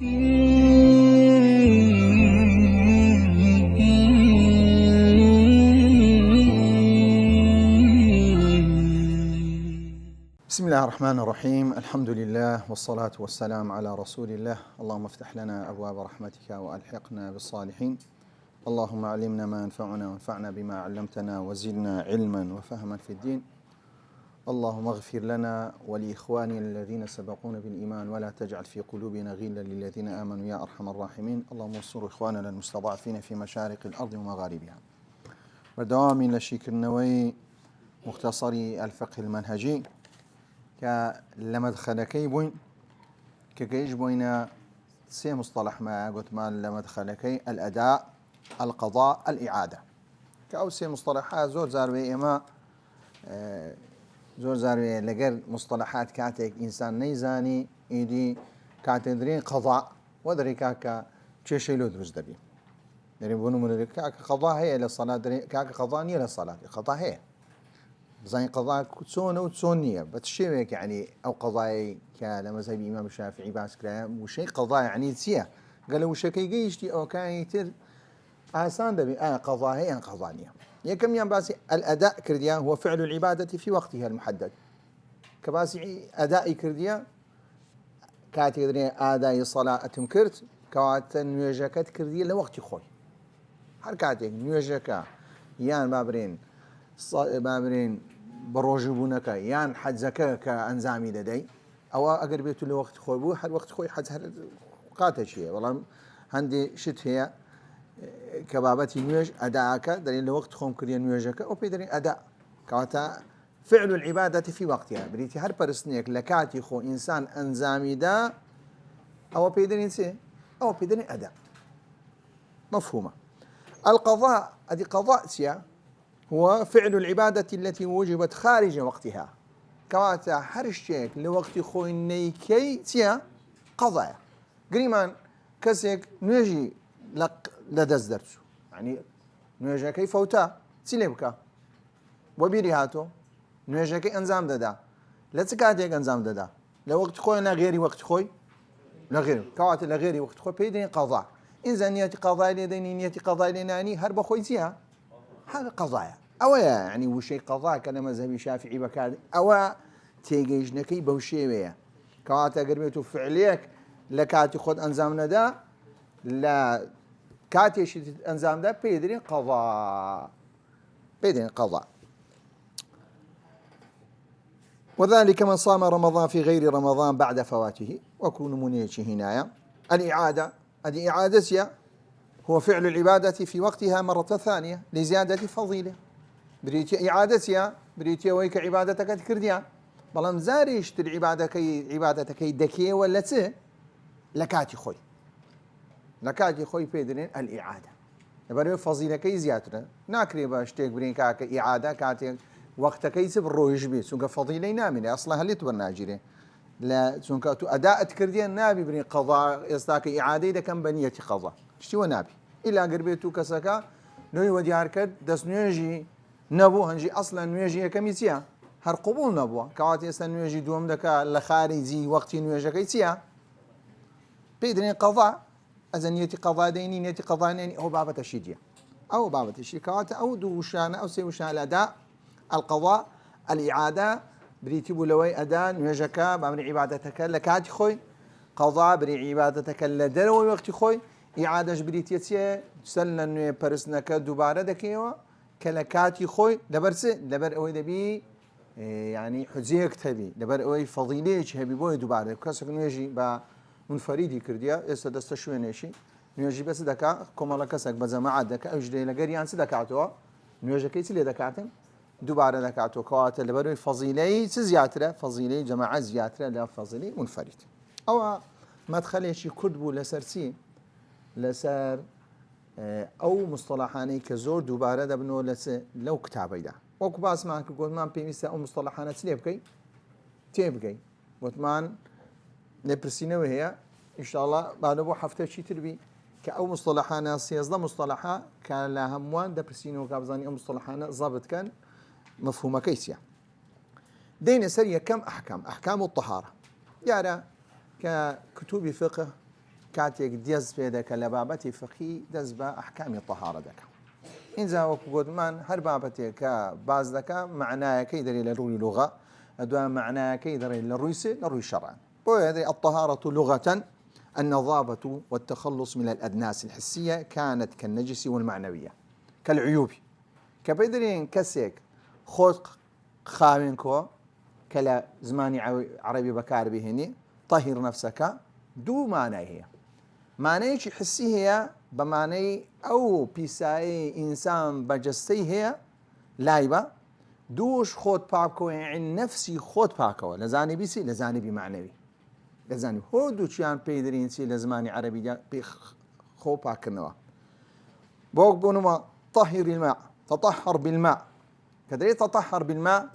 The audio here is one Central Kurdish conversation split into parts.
بسم الله الرحمن الرحيم. الحمد لله والصلاة والسلام على رسول الله. اللهم افتح لنا أبواب رحمتك وألحقنا بالصالحين. اللهم علمنا ما ينفعنا وانفعنا بما علمتنا وزدنا علما وفهما في الدين. اللهم اغفر لنا ولإخواننا الذين سبقونا بالإيمان ولا تجعل في قلوبنا غلا للذين آمنوا يا أرحم الراحمين. اللهم انصر إخواننا المستضعفين في مشارق الأرض ومغاربها. ودوام لشكر نوي مختصر الفقه المنهجي كلمدخلكي بوين كجيش بوينا سي مصطلح ما قلت ما لمدخلكي الأداء القضاء الإعادة كأو سي مصطلحات زور زاروي إما زور زاروي لقر مصطلحات كاتك إنسان نيزاني إيدي كاتدرين قضاء ودري كاكا تشي لو دروز دبي دري بونو من كاكا قضاء هي للصلاة دري كاكا قضاء نية للصلاة قضاء هي زين قضاء تسونه وتسونية بتشيك يعني أو قضاء كلمذهب الإمام الشافعي باس كلام وشيء قضاء يعني تسيه قالوا وش كي جيشتي أو كان يتر آسان دبي قضاء هي قضانية يكم يوم باسي الأداء كرديا هو فعل العبادة في وقتها المحدد كباسي أداء كرديا كاتدري أداء الصلاة تمكرت كواتن نيجكت كرديا لوقت خوي حركاتك نيجكا يان بابرين بروجبونك يان حد زكاة كأنزامي لدي أو أقرب بيتو لوقت خوي بو حد وقت خوي حد هر قاتل شيء والله عندي شت هي كبابتي نيوج أداءك دليل لوقت خوم كريا نيوجك أو بيدرين أداء كواتا فعل العبادة في وقتها بريتي هر برسنيك لكاتي خو إنسان أنزامي دا أو بيدرين سي أو بيدرين أداء مفهومة. القضاء أدي قضاء سيا هو فعل العبادة التي وجبت خارج وقتها كواتا هرشيك لوقت خوي نيكي سيا قضاء قريمان كسيك نيجي لدز درسو يعني نيجي كي فوتا سيليبكا وبيري هاتو نيجي كي انزام دادا لتسكاتيك انزام دادا لوقت خوي لا غيري وقت خوي لا غيري كواتا لا غيري وقت خوي بيدين قضاء إنزا نيتي قضاء لديني نيتي قضاء لناني هرب خوي سيها هذا قضايا أو يعني وشي قضاء كان مذهبي شافعي بكاد أو تيجيجنكي بوشيوية كواتا قربيتو فعليك لكاتي خد أنزامنا دا لا كاتي شي أنزام دا بيدرين قضاء وذلك من صام رمضان في غير رمضان بعد فواته وكون منيتش هنايا الإعادة هذه إعادة هو فعل العبادة في وقتها مرة ثانية لزيادة فضيلة بريتي إعادتها بريتي ويك عبادتك تكرديا بلام زاريش تر عبادتك دكية ولا تسه لكاتي خوي بيدرين الإعادة بريو فضيلة كي زيادة ناكري باشتيك برين كاك إعادة كاتي وقتك يسب الرويش بي سونك فضيلة نامنة أصلا هل يتبر ناجري لا سونك تو أداء تكرديا نابي برين قضاء يستاك إعادة إذا كان بنية قضاء شتي نابي إلا قربيتو كسكا نوي وديار كد دس نيجي نبو هنجي أصلا نيجي كميسيا هر قبول نبو كواتي أصلا نيجي دوم دكا لخارجي وقت نيجي كيسيا بيدرين قضاء أذا نيتي قضاء ديني نيتي قضاء ديني أو بابة الشيدية أو بابة الشيء كواتي أو دوشان أو سيوشان الأداء القضاء الإعادة بريتي بولوي أداء نيجي كا بأمر عبادتك لكاتي خوي قضاء بري عبادتك لدروي وقت خوي إعادة بريتيتيا سلنا برسنك دوبارة دكيوا كلكاتي خوي لبر أوي دبي يعني حزيك تبي لبر أوي فضيليش هبي بوي دوبارة كسر نيجي با منفردي كرديا استدست شوي نيشي نيجي بس دكا كمالا كسر بجماعة دكا أجدي لجريان سدكاتوا نيجي كيس اللي دكاتن دوبارة دكاتوا كوات لبر أوي فضيلي زياترة فضيلي جماعة زياترة لا فضيلي منفرد أو ما تخليش كتبوا لسرسي لسر أو مصطلحاني كزور دوباره دبنو لو كتابي ده وكو باس معك قلت مان بيميسا أو مصطلحانات تيبكي قلت مان نبرسينه وهي إن شاء الله بعد أبو حفتة شي تربي كأو مصطلحانا سيزلا مصطلحا كان لها هموان دبرسينه وكابزاني أو مصطلحانا ضابط كان مفهومة كيسيا دين سرية كم أحكام الطهارة يارا ككتب فقه كاتێک دەست پێ دەکە لە بابەتی فقهی دەست بە ئەحکامی طەهارە دەکە. اینجا وەکو گوتمان هەر بابەتێک کە باز دەکە معنایەکەی دەرێت لە ڕووی لوغە، دوای معنایەکەی دەڕێت لە ڕووی شەرعان. بۆیە الطهارة لغة النظافة والتخلص من الأدناس الحسية كانت كالنجس والمعنوية كالعيوب. كبدرين كسيك خود خاوين كو كلا زماني عربي بكار بهني طهر نفسك دو معنى هي معنى حسي هي بمعنى أو بيساي إنسان بجستي هي لايبة دوش خود باكو يعني نفسي خود باكو لزاني بيسي لزاني بمعنوي لزاني هو دوشيان بيدرين سي لزماني عربي خو باكنوا بوق بونما طهر الماء تطهر بالماء كدري تطهر بالماء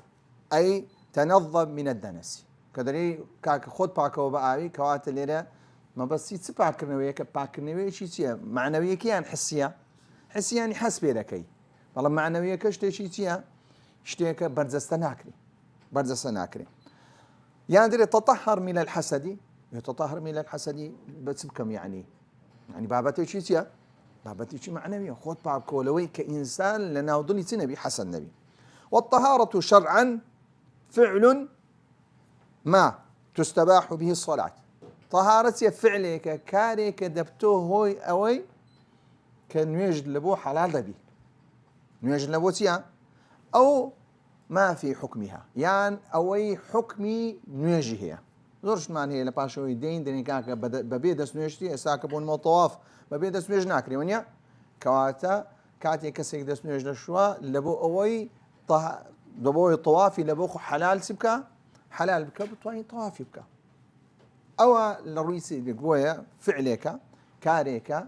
أي تنظف من الدنس كدري كاك خود باكو بآوي كوات الليلة ما بس يتسباكنوية كباكنوية شيء معنوية كيان حسية يعني حسبي لكي والله معنوية كشتي شيء اشتيك برزستناكري يعني دري تطهر من الحسد يتطهر من الحسد بس بكم يعني بابتي شيء بابتي شيء معنوي خود باكو لوي كإنسان لنا وضني نبي حسن نبي. والطهارة شرعا فعل ما تستباح به الصلاة. طهارة فعلك كاريك دبتوه هوي أوي كان يجد لبو حلال دبي يجد لبو تيا أو ما في حكمها يعني أوي حكمي نواجهها زورش مان هي لباشوي دين كاك ببيدس نوشتي اساكبون مطواف ببيدس نوج ناكري ونيا كواتا كاتي كسيك دس نوج لشوا لبو أوي دبوي طوافي لبو حلال سبكا حلال بك بتواني طوافي بك أو لرويسي بقوية فعليك كاريك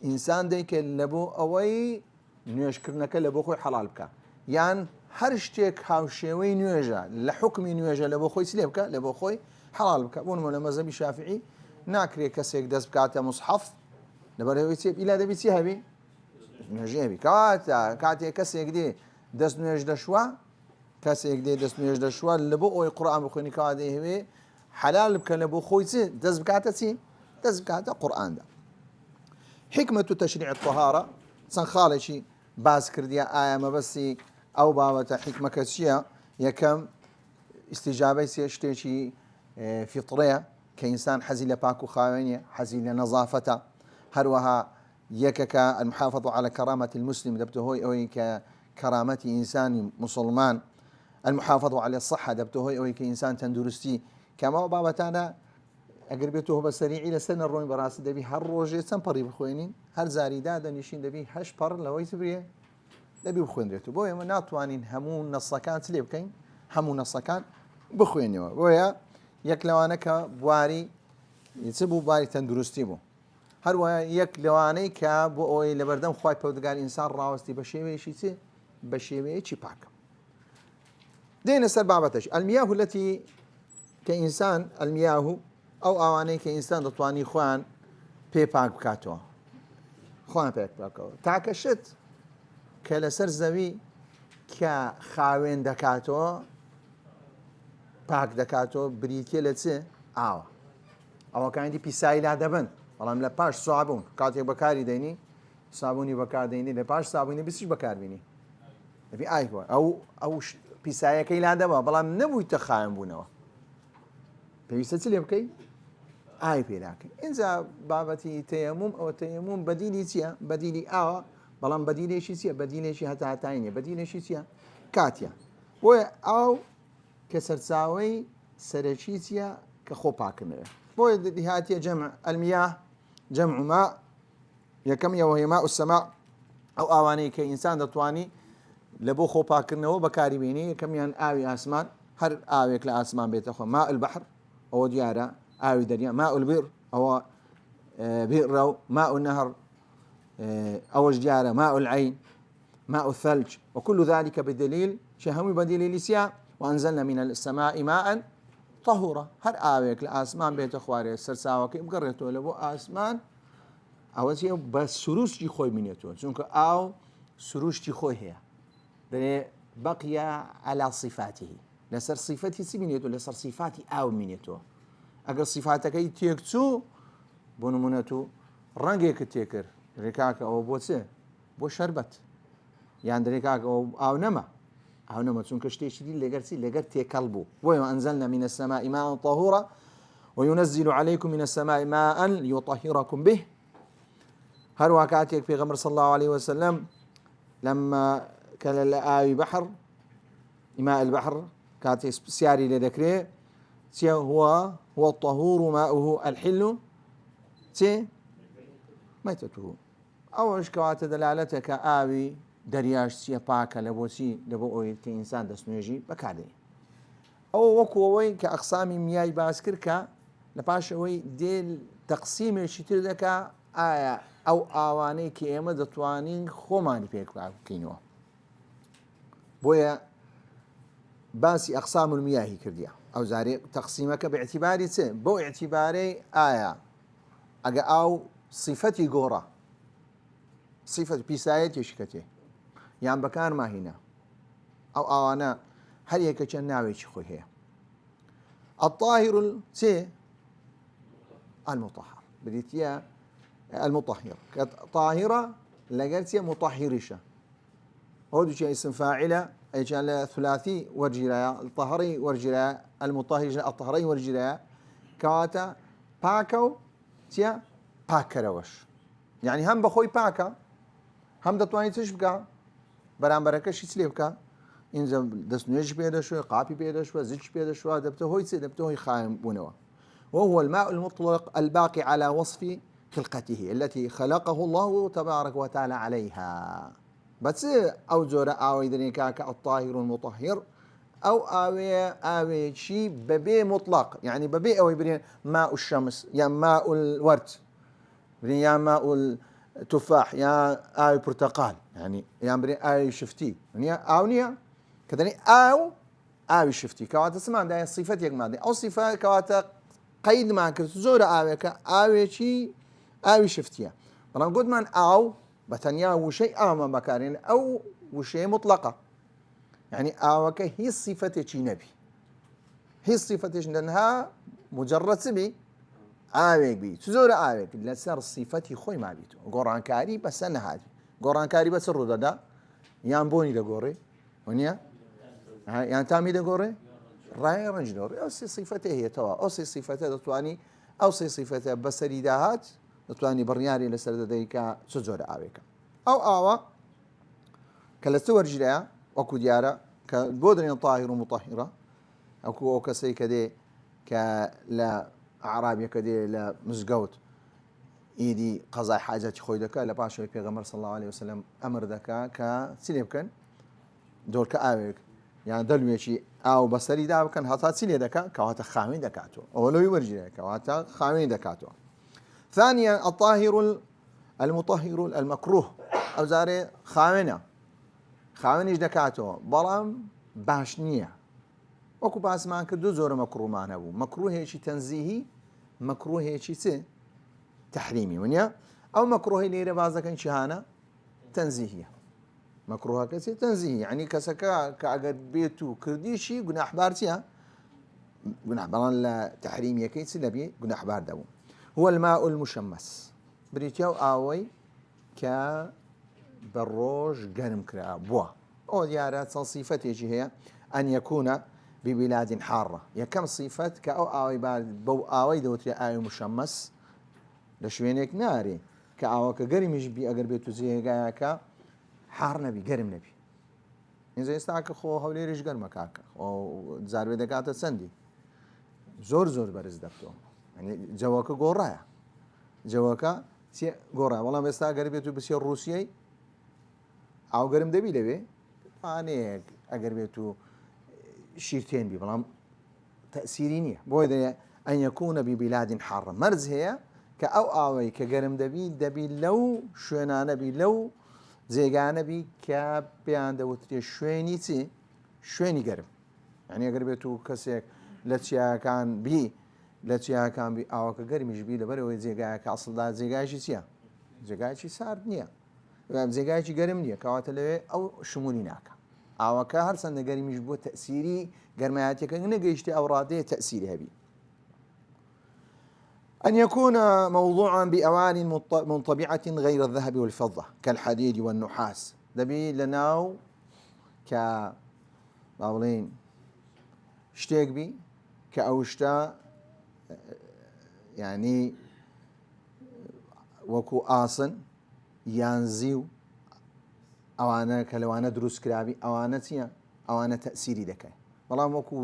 إنسان ديك لبو أوي نوش كرنك لبو خوي حلال بك يعني هر شتێک هاوشێوەی نوێژە لە حکمی نوێژە لە بۆ خۆی سلێ بکە لە بۆ خۆی حەڵال بکە. بۆنمە لە مەزهبی شافعی ناکرێت کەسێک دەست بکاتە مصحف لەبەرەوەی چێ ئیلا دەبی چی هەبی نوێژی هەبی کاتێک کەسێک دێ دەست نوێژ دەشوە لە بۆ ئەوی قورئان بخوێنی کەوا دەیهەوێ حەلال بکە لە بۆ خۆی چ دەست بکاتە چی دەست بکاتە قورئاندا. حکمة تشريع الطهارة چەند خاڵێکی باز کردیە ئایا مەبەستی أو بابة حكمة كسية يكم استجابة شتيشي فطرية كإنسان حزين لباكو خاوينية حزين لنظافته هروها يكك المحافظة على كرامة المسلم دبتهوي أو ككرامة إنسان مسلمان المحافظة على الصحة دبتهوي أو كإنسان تندرستي كما بابتانا أقربته بسريع إلى سنة الروين براس دبي هر روجي سنبري بخوينين هر زاري دادا نشين دبي هش بر لوي تبريه دەبی بخوێنرێت بۆیە ئێمە ناتوانین هەموو نەسەکان لێ بکەین هەموو نەسەکان بخوێنەوە. بۆیە یەک لەوانە کە بواری چ بوو باری تەندروستی بوو هەروەها یەک لەوانەی کە بۆ ئەوەی لەبەردەم خوای پەروەردگار ئینسان ڕاوەستی بە شێوەیەکی چ بە شێوەیەکی پاکە. دێنە سەر بابەتەش المياه التي كإنسان المياه ئەو ئاوانەی کە ئینسان دەتوانی خۆیان پێ پاک بکاتەوە خۆیان پێ بکاتەوە تاکەشت کە لەسەر زەوی کە خاوێن دەکاتەوە پاک دەکاتەوە بریتە لە چ ئاوە ئەوەکانی پیسایی لا دەبن بەڵام لە پاش سابوون کاتێک بەکاری دەینی سابوونی بەکاردێنی لە پاش سابوونی بسیش بەکاربینی دەبی ئایوە ئەو پیسایەکەی لا دەبە بەڵام نەبوویتە خاوێن بوونەوە پێویستە چ لێ بکەی ئای پێداکەی. ئینجا بابەتی تەیەموم ئەوە تەیەموم بەدیلی چییە بەدیلی ئاوە بەڵام بەدیلێکی چییە بەدیلێکی هەتاهاتاینێ بەدیلێکی چییە کاتیە بۆیە ئاو کە سەرچاوەی سەرەکی چییە کە خۆ پاکردنەوە بۆیە هاتیە جەمع المياه جەمع ماء یەکەمیەوە وهي ماء السماء ئەو ئاوانەی کە ئینسان دەتوانی لە بۆ خۆ پاکردنەوە بەکاریبێنی یەکەمیان ئاوی ئاسمان هەر ئاوێک لە ئاسمان بێتە خۆ ماء البحر ئەوە دیارە ئاوی دەریا ماء البئر ئەوە بئرە و ماء النهر أوج ديارة ماء العين ماء الثلج وكل ذلك بدليل شهوي بديل لسيا وأنزلنا من السماء ماء طهورا هر آويك لآسمان بيت أخواري السرساوكي بقريتو لبو آسمان أول شيء بس سروش جي خوي منيتو چونك أو سروش جي خوي هي بقي على صفاته لسر صفاتي سي منيتو لسر صفاتي أو منيتو أقل صفاتك تيكتو بۆ نمونەت و ڕەنگێکت تێکرد ڕێکاکە ئەوە بۆ چێ بۆ شەربەت یان دەرێکاکە ئەو ئاو نەما ئاو نەما چونکە شتێکی دی لەگەرچی لەگەر تێکەڵ بوو بۆیە ئەنزەلنا من السماء ماء طهورا وينزل عليكم من السماء ماء ليطهركم به هەروە کاتێک پێغەمبەر صلى الله عليه وسلم لما كان لآوي بحر ماء البحر كاتي سياري لدكري هو الطهور ماؤه الحل ميتته ئەوەش کەواتە دەلالەتە کە ئاوی دەریاش چیە پاکە لە بۆچی لەبۆ ئەوەی کە ئینسان دەستنوێژی بەکاردێنێ ئەوە وەکوەوەی کە ئەقسامی میای باس کرد کە لە پاشەوەی دێ تەقسیمێکی تر دەکا ئایا ئەو ئاوانەی کە ئێمە دەتوانین خۆمانی پێک بکەینەوە بۆیە باسی ئەقسام المیاهی کردیە ئەو زارێ تەقسیمەکە بەعتیباری چێ بۆ ئێعتیبارەی ئایا ئەگە ئاو صیفەتی گۆڕە صیفەت پیسایەتێکی کەتێ یان بەکار ماهینە ئەو ئاوانە هەر یەکە چەند ناوێکی خۆی هەیە الطاهر چێ المطهر بریتە المطهر طاهرة لەگەر چێ مطهریشە ئەو دووچە اسم فاعلە ئەیجان لە ثلاثی وەرگیرایە طهری وەرگیرایە المطهریش الطهرەی وەرگیرایە کەواتە پاکە و چیە پاکەرەوەش یعنی هەم بەخۆی پاکە هەم دەتوانێت چش بکە بەرامبەرەکەشی چ لێ بکە اینجا دەستنوێژی پێ دەشوێ قاپی پێ دەشوە زیچ پێ دەشوە دەبتە هۆی چێ دەبتە هۆی خایم بوونەوە وهو الماء المطلق الباقي على وصف خلقته التي خلقه الله تبارك وتعالى عليها بس أو جورا أو إذا كاك الطاهر المطهر أو آوي شيء ببي مطلق يعني ببي أو يبرين ماء الشمس يا ماء الورد يا ماء التفاح يا آوي برتقال يعني يا برين آوي شفتي يعني آونيا كذا أو آوي شفتي كواتا سمان ده صفة يجمع أو صفة كواتا قيد ما كرت زورا آوي كآوي شيء آوي شفتيها بلان قد من أو بتنيا وشيء أما مكارين أو وشيء مطلقة يعني آوك هي صفة شي نبي هي صفة لأنها مجرد سبي آويك بي تزور آويك لسر صفتي خوي ما بيتو قرآن كاري بس أنا هذه قرآن كاري بس الرد ده يانبوني ده قوري ونيا يعني تامي ده قوري راي رجلوري أو صفته هي توا أو صفته تتواني أو صفته بس ريداهات دەتوانی بڕیاری لەسەر دەدەی کە چ جۆرە ئاوێکە ئەو ئاوە کە لە وەرگیرەیە وەکو دیارە کە بۆ دەێن طاهر و مطهرە ئەوکو ئەو کەسەی کە دێ کە لە عرابیەکە دێ لە مزگەوت ئیدی قەزای حاجەتی خۆی دەکە لە پاشەوەی پێغەمبەر صلی الله عليه وسلم ئەمر دەکا کە چی لێ بکەن دۆرکە ئاوێک یان دەلوێکی ئاو بەسەری دا بکەن هەتا چی لێ دەکات کەواتە خاوێن دەکاتەوە ئەوە لەوەی وەرگیرەیە کەواتە خاوێن دەکاتەوە ثانيا الطاهر المطهر المكروه أو زاري خاونة خاونيش دكاتو بلام باش نية وكو باس ما كردو زور مكروه ما نبو مكروه هيشي تنزيهي مكروه هيشي تحريمي ونيا أو مكروه ليرة بازك إن شهانة تنزيهية مكروه كسي تنزيهي يعني كسكا كأجر بيتو كرديشي قلنا أحبارتيها قلنا أحباران لا تحريمية كيسي لبي قلنا أحبار دابو هو الماء المشمس بريتيو آوي كبروج قرم كرا بوا أو ديارات صفته هي أن يكون ببلاد حارة يا كم صفة كأو آوي بعد بو آوي دوتري آوي مشمس لشوينك ناري كأو كقرم يجبي أقرب يتوزيه كا حار نبي قرم نبي إن زي استعك خو هولي ريش قرمك عك أو زار بدكات سندي زور برز دكتور يعني جواكا قورايا جواكا سي قورايا والله بس أقرب يتو بس الروسية أو قرم دبي لبي أنا أقرب يتو شيرتين بي والله تأثيرينية بويدا أن يكون ببلاد حارة مرز هي كأو آوي كقرم دبي لو شوينا نبي لو زيغانا بي كابيان دوتري شويني تي شويني قرم يعني أقرب يتو كسيك لتشيا كان بي لتشيا كان بي أو كقرم يجبي لبرو زيغا كأصل دا زيغا شي سيا زيغا شي سارد نيا زيغا شي قرم نيا كواتلوي أو شمولي ناكا أو كهر سنة قرم يجبو تأثيري قرماتي كأنه قيشتي أورادي تأثيري هبي أن يكون موضوعا بأواني من طبيعة غير الذهب والفضة كالحديد والنحاس دبي لناو كباولين شتيك بي كأوشتا يعني وەکو ئاسن یان زیو ئەوانە کە لەوانە دروست کرابی ئەوانە چییە؟ ئەوانە تەسیری دەکەن بەڵام وەکو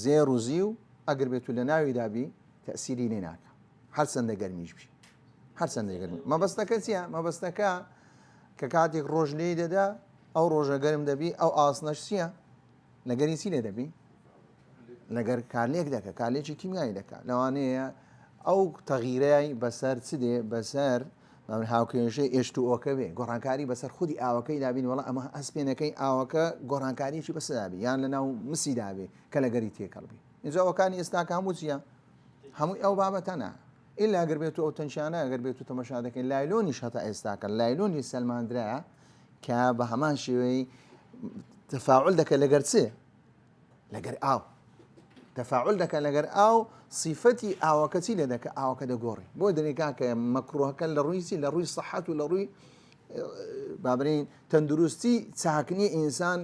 زێر و زیو ئەگەر بێت و لە ناوی دابی تەسیری لێ ناکە هەر چەندە گەرمیش بی هەر چەندە گەرمی مەبەستەکە چییە؟ مەبەستەکە کە کاتێک ڕۆژ لێ دەدا ئەو ڕۆژە گەرم دەبی ئەو ئاسنەش چییە؟ لەگەری چی لێ دەبی؟ لەگەر کارلێک دەکە کارلێکی کیمیایی دەکات لەوانەیە ئەو تەغیرای بەسەر چ دێ بەسەر هاوکێشەی ئێشتوئۆکە بێ گۆڕانکاری بەسەر خودی ئاوەکەی دابین وڵا ئەمە ئەسپێنەکەی ئاوەکە گۆڕانکاریی بەسەدابی یان لە ناو مسی دابێ کە لەگەری تێکەڵبی ئینجاوەکانی ئێستاکە هەموو چییە؟ هەمووی ئەو بابەتەنە ئیلا ئەگەر بێت و ئەو تەنشانە ئەگەر بێت و تەمەشا دەکەین لایلۆنیش هەتا ئێستاکە لایلۆنی سەلماندرایە کە بە هەمان شێوەی تەفاعل دەکە لەگەر چێ؟ لەگەر ئاو تەفاعل دەکە لەگەر ئاو صیفەتی ئاوەکەچی لێ دەکە ئاوەکە دەگۆڕی بۆ دەنێکا کە مەکرۆهەکە لە ڕوویسی لە ڕووی سەحەت و لە ڕووی بابرین تەندروستی چاکنی ئینسان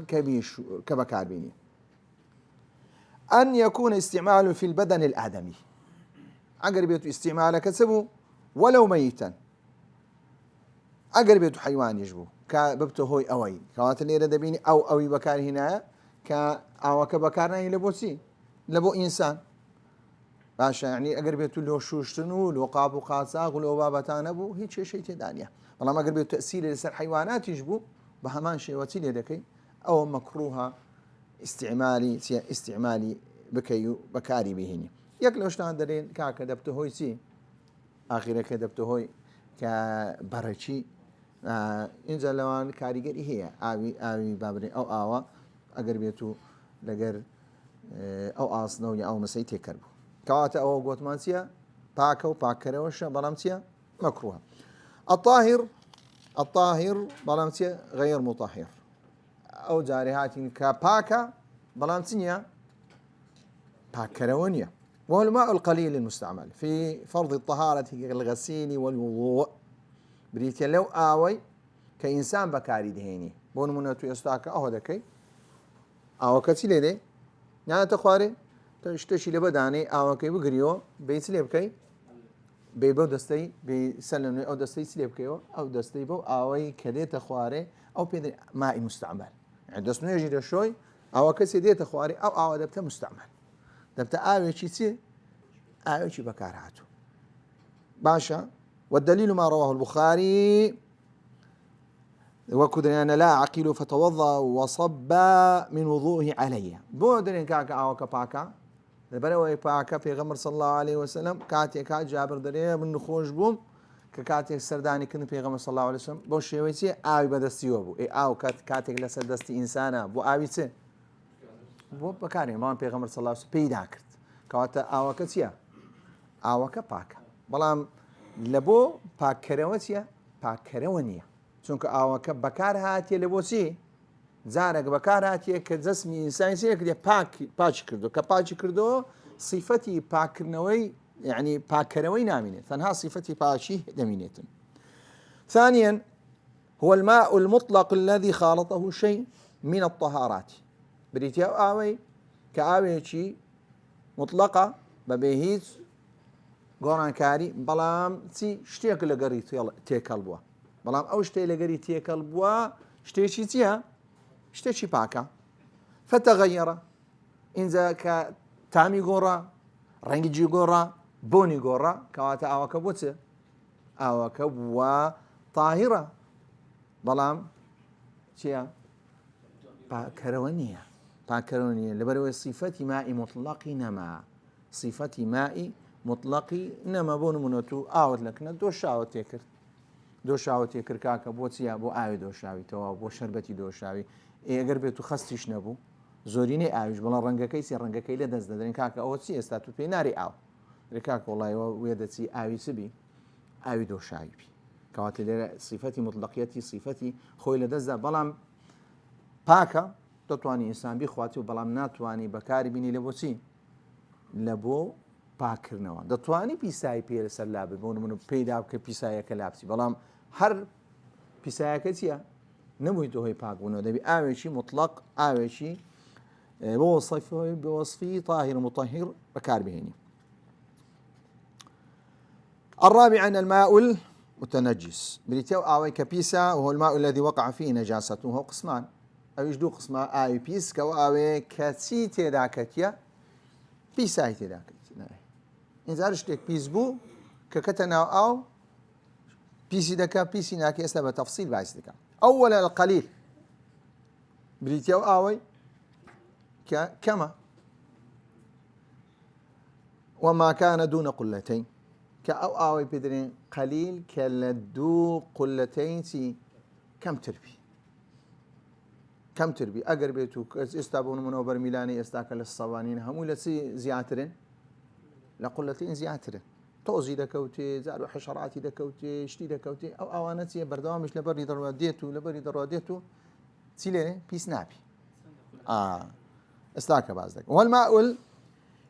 کە بەکاربێنی أن يكون استعمال في البدن الآدمي ئەگەر بێت و ئیستیعمالەکە چ بوو وەلەو مەیتەن ئەگەر بێت و حیوانیش بوو کە ببتە هۆی ئەوەی کەواتە لێرە دەبینی ئەوی بەکارهێنایە کە ئاوەکە بەکارنانی لە بۆچی لە بۆ ئینسان باشە یعنی ئەگەر بێت و لۆ شوشتن و لۆ قاب و قاچاق و لۆ بابەتانە بوو هیچ کێشەی تێدا نیە بەڵام ئەگەر بێت تەسیری لەسەر حیواناتیش بوو بە هەمان شێوەچی لێ دەکەی ئەوە مەکروهە ئیستیعمالی بکەی و بەکاری بهێنی یەک لەو شتان دەرێن کاکە دەبتە هۆی چی ئاخیرەکە دەبتە هۆی کە بەڕێکی اینجا لەوان کاریگەری هەیە ئاوی بابرێن ئەو ئاوە ئەگەر بێت و لەگەر ئەو ئاسنەوە یا ئەو مەسەی تێکرد بوو کەواتە ئەوە گوتمان چییە پاکە و پاکەرەوەشە بەڵام چییە مەکروهە الطاهر بەڵام چییە غەیر مطهر ئەو جارێ هاتین کە پاکە بەڵام چ نییە پاکەرەوە نییە وهو الماء القليل المستعمل في فرض الطهارة كالغسيل والوضوء بريتيا لو آوي كإنسان بكاري دهيني بون منتو يستاك أهو دكي أو كتي لدي يعني تخواري تشتشي لبداني أو كي بقريو بيت لبكي بيبو دستي بيسلمني أو دستي سلبكيو أو دستي بو آوي كدي تخواري أو بيدري ماء مستعمل يعني دستنو يجي شوي أو كسي دي تخواري أو دبته مستعمل دبته آوي شي آوي شي بكارهاتو باشا والدليل ما رواه البخاري وكدريان لا عقيل فتوضأ وصب من وضوءه عليه بودرين كاكا أو كباكا البروي باكا في غمر صلى الله عليه وسلم كاتي كات جابر دريه من نخوش بوم كاتي السرداني كن في غمر صلى الله عليه وسلم بو شويتي آوي بدستي وبو اي آو كاتي لسدستي إنسانا بو آوي تي بو بكاري ما في غمر صلى الله عليه وسلم بيدا كرت كواتا آو كتيا آو كباكا بلام لبو باكروتيا باكرونيا چونکە ئاوەکە بەکار هاتیە لە بۆچی جارێک بەکار هاتیە کە جەسمی ئینسانی سێکردێ پاچ کردو کە پاچی کردەوە صیفەتی پاکردنەوەی یعنی پاکەرەوەی نامینێت تەنها صیفەتی پاچی دەمینێتن ثانيا هو الماء المطلق الذي خالطه شيء من الطهارات بريتيا ئاوەی کە ئاوێکی مطلقە بەبێ هیچ گۆڕانکاری بەڵام چی شتێک لەگەڕی تێکەڵ بووە بەڵام ئەو شتەی لەگەری تێکەڵ بووە شتێکی چییە؟ شتێکی پاکە فتەغەیەرە ئینجا کە تامی گۆڕە ڕەنگیجی گۆڕە بۆنی گۆڕە کەواتە ئاوەکە بۆ چێ؟ ئاوەکە بووە تاهیرە بەڵام چییە؟ پاکەرەوە نییە پاکەرەوە نییە لەبەرەوەی صیفەتی مائی مطلقی نەما صیفەتی مائی مطلقی نەما بۆ نمونەتو ئاوت لەکنە دۆشاوە تێکرد دۆشاوە تێکرد کاکە بۆ چییە بۆ ئاوی دۆشاویتەوە بۆ شەربەتی دۆشاوی ئەگەر بێت و خەستیش نەبوو زۆرینەی ئاویش بەڵام ڕەنگەکەی سێ ڕەنگەکەی لە دەست دەدەین کاکە ئەوە چی ئێستا تو پێی ناری ئاو کاکە وڵایەوە وێ دەچی ئاوی چبی ئاوی دۆشاوی کەواتە لێرە صیفەتی مطلقیەتی صیفەتی خۆی لە دەستدا بەڵام پاکە دەتوانی ئینسان بیخواتی و بەڵام ناتوانی بەکاری بینی لە بۆ چی لە بۆ پاکردنەوە دەتوانی پیسایی پێ لەسەر لا بێ بۆ نمونە پێدا بکە پیسایەکە لابسی بەڵام هەر پیسایەکە چییە نەبوویتە هۆی پاکبوونەوە دەبی ئاوێکی مطلق ئاوێکی بوصفی طاهر مطهر بەکاربهێنی. الرابع أن الماء المتنجس بريتيو آوي كبيسا وهو الماء الذي وقع فيه نجاسته وهو قسمان أو يجدو قسما آوي بيس كو آوي كتي تداكتيا بيساي تداكتيا إن زارشتك بيس بو ككتنا أو بيسي دكا بيسي ناكي أسلب تفصيل بايس دكا. أولا القليل بريتيو آوي كما وما كان دون قلتين كأو آوي بدرين قليل كالدو قلتين سي كم تربي أقربيتو استابون من أوبر ميلاني استاكل الصوانين همو لسي زياترين لقلتين زياترين توزي دكوتي زارو حشراتي دكوتي شتي دكوتي أو آوانتي بردوامش لبري دروديتو سيلي بيس نابي استاك بازدك. والماء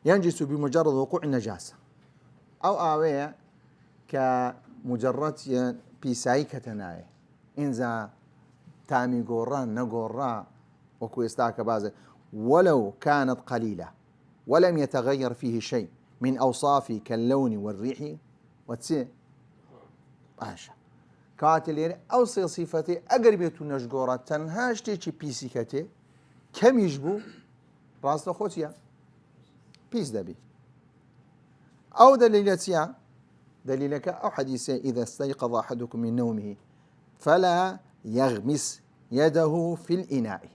ينجس بمجرد وقوع النجاسة أو آوية كمجرد بيساي كتناي إنزا تامي قران نقرا وكو استاك بازدك ولو كانت قليلة ولم يتغير فيه شيء من أوصافه كاللون والريح والتسي باشا كاتلير أوصي صفتي أقربيتو نشقورة تنهاشتي بيسي كتي كم يجبو راست خوتيا بيس دبي أو دليلتيا دليلك أو حديث إذا استيقظ أحدكم من نومه فلا يغمس يده في الإناء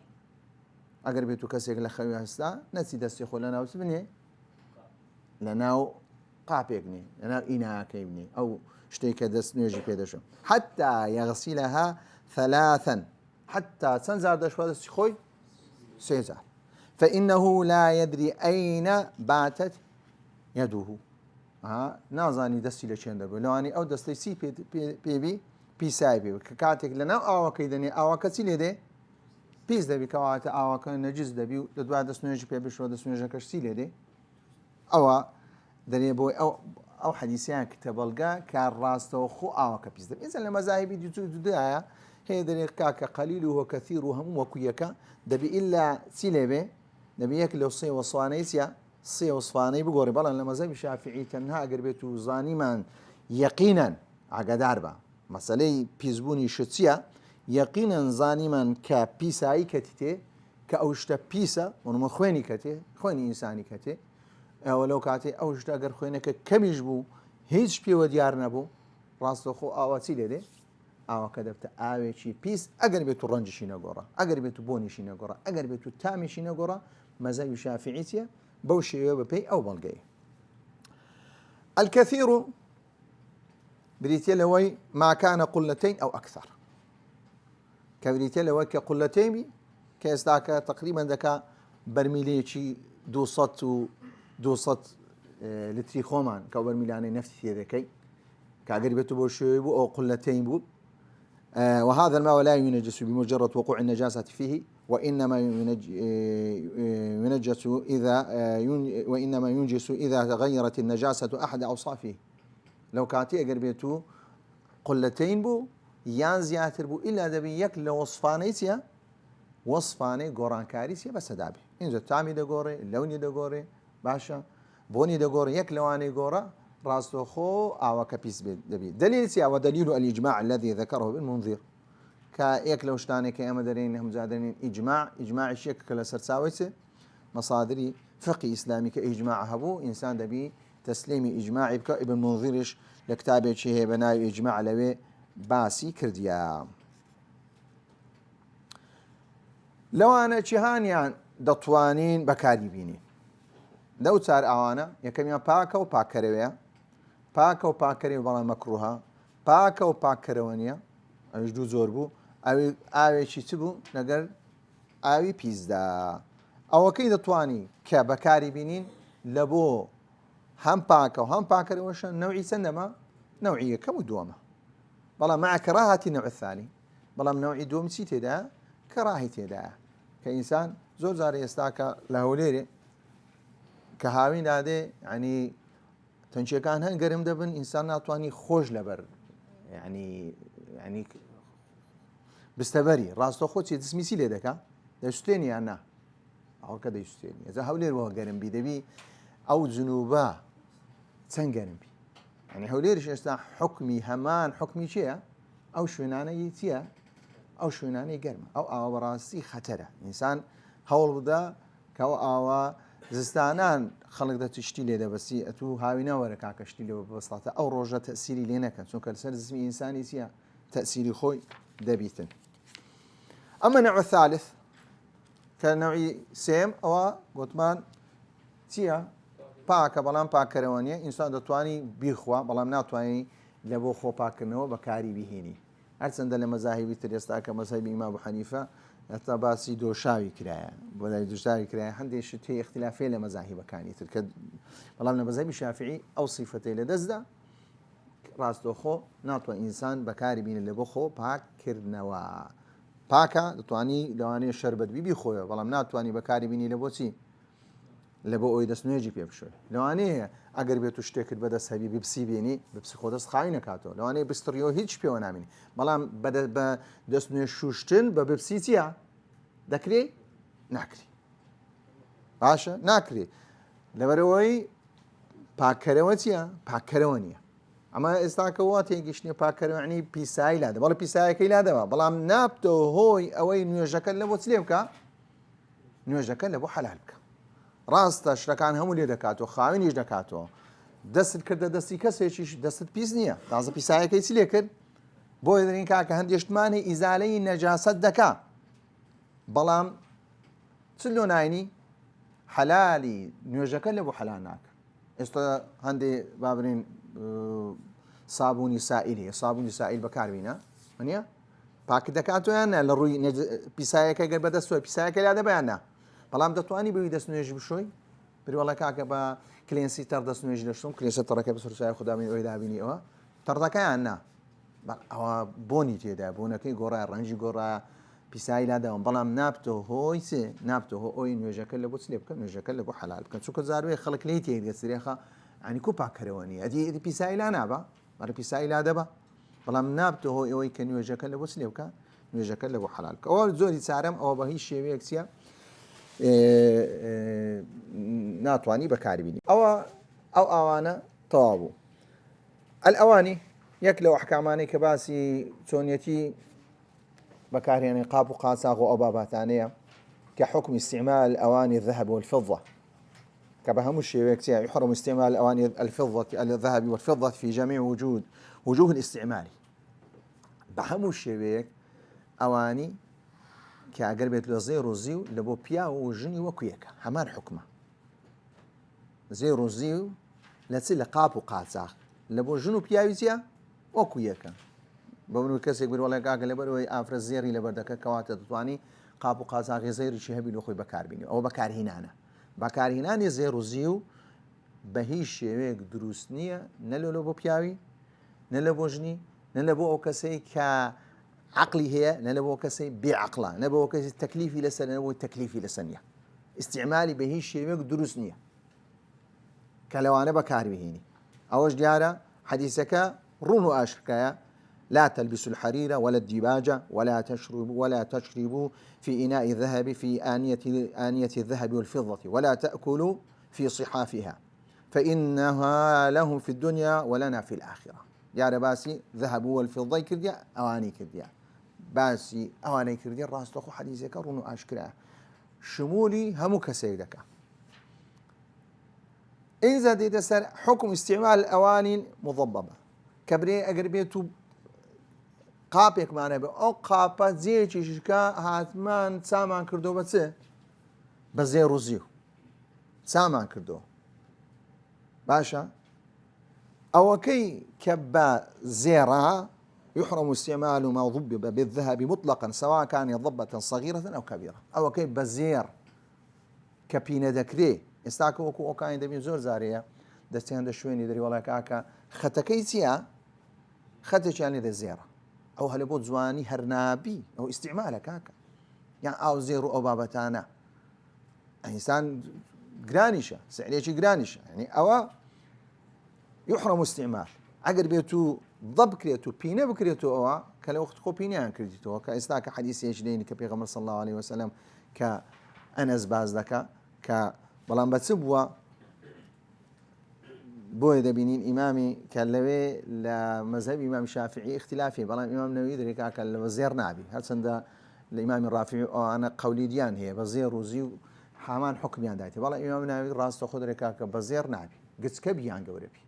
أقربيتو كسيك لخوي هستا نسي دستيخو لنا وسبني لناو قابيقني لناو إناء كيبني أو شتيك دست نيجي بيدشو حتى يغسلها ثلاثا حتى تنزار دشوا دستيخوي سيزار فإنه لا يدري أين باتت يده نازاني دستي لشين دبو لواني أو دستي سي بي بيساي بي كاتك لنا أو كيدني أو كسيلي دي بيس دبي كوات أو كان نجز دبي لدوا دست نيجي بي بشو دست نيجي كسيلي دي أو دني بو أو حديثيان كتبلغا كان راستو خو أو كبيس دبي إذا لما زاهبي دي هي دني كاك قليل وكثير وهم وكيكا دبي إلا سيلي بي نبيك لو صي وصوانيسيا صي وصفاني بقوري بلا لما زي الشافعي تنها قربيتو زاني من يقينا عقدار با مسألة بيزبوني شتسيا يقينا زاني من كبيساي كتيتي كأوشتا بيسا ونما خويني كتي خويني إنساني كتي ولو كاتي أوشتا أقر خوينك كم يجبو هيج بي وديار نبو راستو خو آواتي لدي آوا كدبت آوي شي بيس أقر بيتو رنجشي نقورا أقر بيتو بونيشي نقورا أقر بيتو تاميشي نقورا مزاي شافعيتيا بوشي وببي أو بلقي. الكثير بريتيا لوي ما كان قلتين أو أكثر كبريتيا لوي كقلتين كيستاك تقريبا ذكا برميليشي دوصت لتري خومان كبرميلاني نفسي ذكي كأقربته بوشي أو قلتين بو وهذا الماء لا ينجس بمجرد وقوع النجاسة فيه وإنما ينجس إذا تغيرت النجاسة أحد أوصافه لو كانت أقربيتو قلتين بو يان زياتر بو إلا دبي يكل وصفانيسيا وصفاني قران كاريسيا بس دابي إنزو تامي دقوري اللوني دقوري باشا بوني دقوري يكلواني قورا راستو خو أو كبيس دبي دليل سيا ودليل الإجماع الذي ذكره ابن منذر كيكلو شتاني كأما درين هم زادرين إجماع الشيك كلا سرساويسه مصادري فقه إسلامي كإجماع هبو إنسان دبي تسليمي إجماعي بك ابن منذرش لكتابة شيء بناي إجماع لوي باسي كرديا لو أنا شهانيان دطوانين بكاري بيني لو صار أوانا يكميان باكا وباكرويا باكا وباكري وبلا مكروها باكا وباكروانيا أجدو زوربو أوي شي تبو نقر أوي بيزدا أو كي دطواني كبكاري بينين لبو هم باكا وهم باكري وشان نوعي سنما نوعية كمدومة بلا مع كراهة النوع الثاني بلا نوعي دوم سيتي دا كراهيتي دا كإنسان زور زاري يستاكا له ليري كهاوين هذا يعني تەنچەکان هەن گەرم دەبن ئینسان ناتوانانی خۆش لەبەر ینی بستەبەری ڕاستەخۆ چی دسمیسی لێ دەکا دەستێنی یان نا ئەوکە دەیستێنی ئەزە هەولێرەوە گەرمبی دەبی ئەو جنوبە چەند گەرمبی ینی هەولێرش ئێستا حکمی هەمان حکمی چییە ئەو شوێنانەی چییە ئەو شوێنانی گەرمە ئەو ئاوەڕاستی خەتەرە ئینسان هەوڵ بدە کە ئەو ئاوا زستانان خەڵک دەتشتی لێ دەبەسی ئەتو هاوینەوەرە کاکەشتی لێ بەسڵاتە ئەو ڕۆژە تەسیری لێ نەکەن چونکە لەسەر زمی ئینسانی چییە تەسیری خۆی دەبیتن ئەمە نەوع ثالث کە نەوعی سێم ئەوە گوتمان چییە پاکە بەڵام پاکەرەوە نیە ئینسان دەتوانی بیخوا بەڵام ناتوانانی لە بۆ خۆ پاکردنەوە بەکاری بهێنی هەرچەندە لە مەزاهیبی تر ئێستا کە مەزهەبی ئیمام ئەبوو حەنیفە هەتا باسی دۆشاوی کرایە بۆ لای دۆشاوی کرایە هەندێک شت هەیە اختلافێ لە مەزاهیبەکانی تر کە بەڵام لە مەزهەبی شافعی ئەو سیفەتەی لەدەستدا ڕاستەوخۆ ناتوان ئینسان بەکاری بینێت لە بۆ خۆ پاکردنەوە پاکە دەتوانی لەوانەیە شەربەت بیبی خۆیە بەڵام ناتوانانی بەکاری بینی لە بۆچی لە بۆ ئەوی دەستنوێژی پێ بشۆی لەوانەیە ئەگەر بێت و شتێکت بەدەست هەبی بپسی بینی بپسی خۆ دەست خاوی نکاتەوە لەوانەیە بستڕیەوە هیچ پێوە نامینی بەڵام بە دەستنوێ شوشتن بە بپسی چییە دەکرێ ناکری باشە ناکرێت لەبەرەوەی پاکەرەوە چییە پاکەرەوە نییە ئەمە ئێستاکەەوە تێگەشتنی پاکەرەوەنی پیسایی لادە بەڵە پیسایەکەی لادەوە بەڵام نابتەوە هۆی ئەوەی نوێژەکە لە بۆ چ لێ بکە نوێژەکە لە بۆ حەلال بکە ڕاستە شتەکان هەموو لێ دەکاتەوە خاوێنیش دەکاتەوە دەستت کردە دەستی کەسێکیش دەستت پیس نییە تازە پیسایەکەی چ لێ کرد بۆی دەرین کاکە هەندێشتمانی ئیزالەی نەجاسەت دەکا بەڵام چ لۆ ناینی حەلالی نوێژەکە لە بۆ حەلال ناکە ئێستا هەندێ بابرین سابوونی سائیلی سابوونی سائیل بەکاربینە نیە پاک دەکاتۆیانە لە ڕووی پیسایەکە گەر بەدەستۆی پیسایەکە لا دەبیانە بەڵام دەتوانی بەوی دەست نوێژ بشۆی بریوەڵە کاکە بە کلێنسی تەر دەست نوێژ دەشتم کلێسە تەڕەکە بەسەرچای خوددامی ئەوی دابینی ئەوە تەڕەکەیان نا ئەوە بۆنی تێدا بوونەکەی گۆڕای ڕەنجی گۆڕایە پیسایی لاداوم بەڵام نابتۆ هۆی سێ نابتۆ ئەوی نوێژەکە لە بۆ چ لێ بکە نوێژەکە لە بۆ حەلال بکەن چونکە زاروێ خەڵک لی تێگەسرێخە ئەنی کو پاکەرەوە نیە ئەدی پیسایی لا نابە بەڕە پیسایی لا دەبە بەڵام نابتۆ هۆی ئەوەی کە نوێژەکە لە بۆ چ لێ بکە نوێژەکە لە بۆ حەلال بکە ئەوە زۆری چارەم ئەوە بە هیچ شێوەیەک چیە ناتوانی بەکاربینی ئەوە ئەو ئاوانە تەواو بوو ئەوانی یەک لەو ئەحکامانەی کە باسی چۆنیەتی بەکارهێنەی قاپ و قاچاق و ئەو باباتانەیە کە حکم استعمال أواني الذهب والفضة كبهم الشيء يحرم استعمال أواني الذهب والفضة في جميع وجوه الاستعمال بهم الشيء أواني كأقربت له زي روزيو لبو بيا وجني وكويكا همان حكمه زي روزيو لتصل قاب وقاصا لبو جنو بياويزيا وكويكا بمنو كسي يقول والله قاقل لبروي افر الزيري لبردك كواتا تطواني قاب وقاصا غير زي شهبي لوخي بكار بيني او بكار هنانا بكار هناني زي روزيو بهيش شيء دروسنيه نلو لبو بياوي نلبو جني نلبو او كسي ك عقلي هي نلبو كسي بعقله نلبو كسي تكليفي لسنه نلبو تكليفي لسنيه استعمالي بهيش شيء دروسنيه كلوانا بكار بهيني أوج ديارة حديثك رونو أشكايا لا تلبسوا الحرير ولا الديباجة ولا تشربوا في إناء الذهب في آنية الذهب والفضة ولا تأكلوا في صحافها فإنها لهم في الدنيا ولنا في الآخرة يا باسي ذهب والفضة كرديا أواني كرديا باسي أواني كرديا راس تخو حديثك رونو أشكايا شمولي همك سيدك إن زاد سر حكم استعمال الأواني مضببة كبري أقربيتو قابك معنا أو قابات زي شيشكا هاتمان سامان كردو بس بزي روزيو سامان كردو باشا أو كي كبا زيرا يحرم استعمال ما ضبب بالذهب مطلقا سواء كان ضبة صغيرة أو كبيرة أو كي بزير كبينة دكري استاکە وەکو ئۆکانی دەبین زۆر زارەیە دەستیان دە شوێنی دەری وڵای کاکە خەتەکەی چییە خەتێکیان لێ دەزێڕە ئەو هەلە بۆ جوانی هەرنابی ئەو ئیستیعمالە کاکە یان ئاو زێر و ئەو بابەتانە ئینسان گرانیشە سعرێکی گرانیشە یعنی ئەوە يحرم استعمال اگر بيتو ضب كريتو بينا بكريتو او كلا وقت خو بينا كريتو كاستاك حديث يشدين كبيغمبر صلى الله عليه وسلم كأنس باز لك ك بلان بتسبوا بوي دبينين إمامي كاللوي لمذهب إمام الشافعي اختلافي بلان إمام نووي دريكا كالوزير نابي هل سند الإمام الرافعي أو أنا قولي ديان هي بزير وزي حامان حكميان دايتي بلان إمام نووي راس تأخذ دريكا كبزير نابي قد كبيان قوربي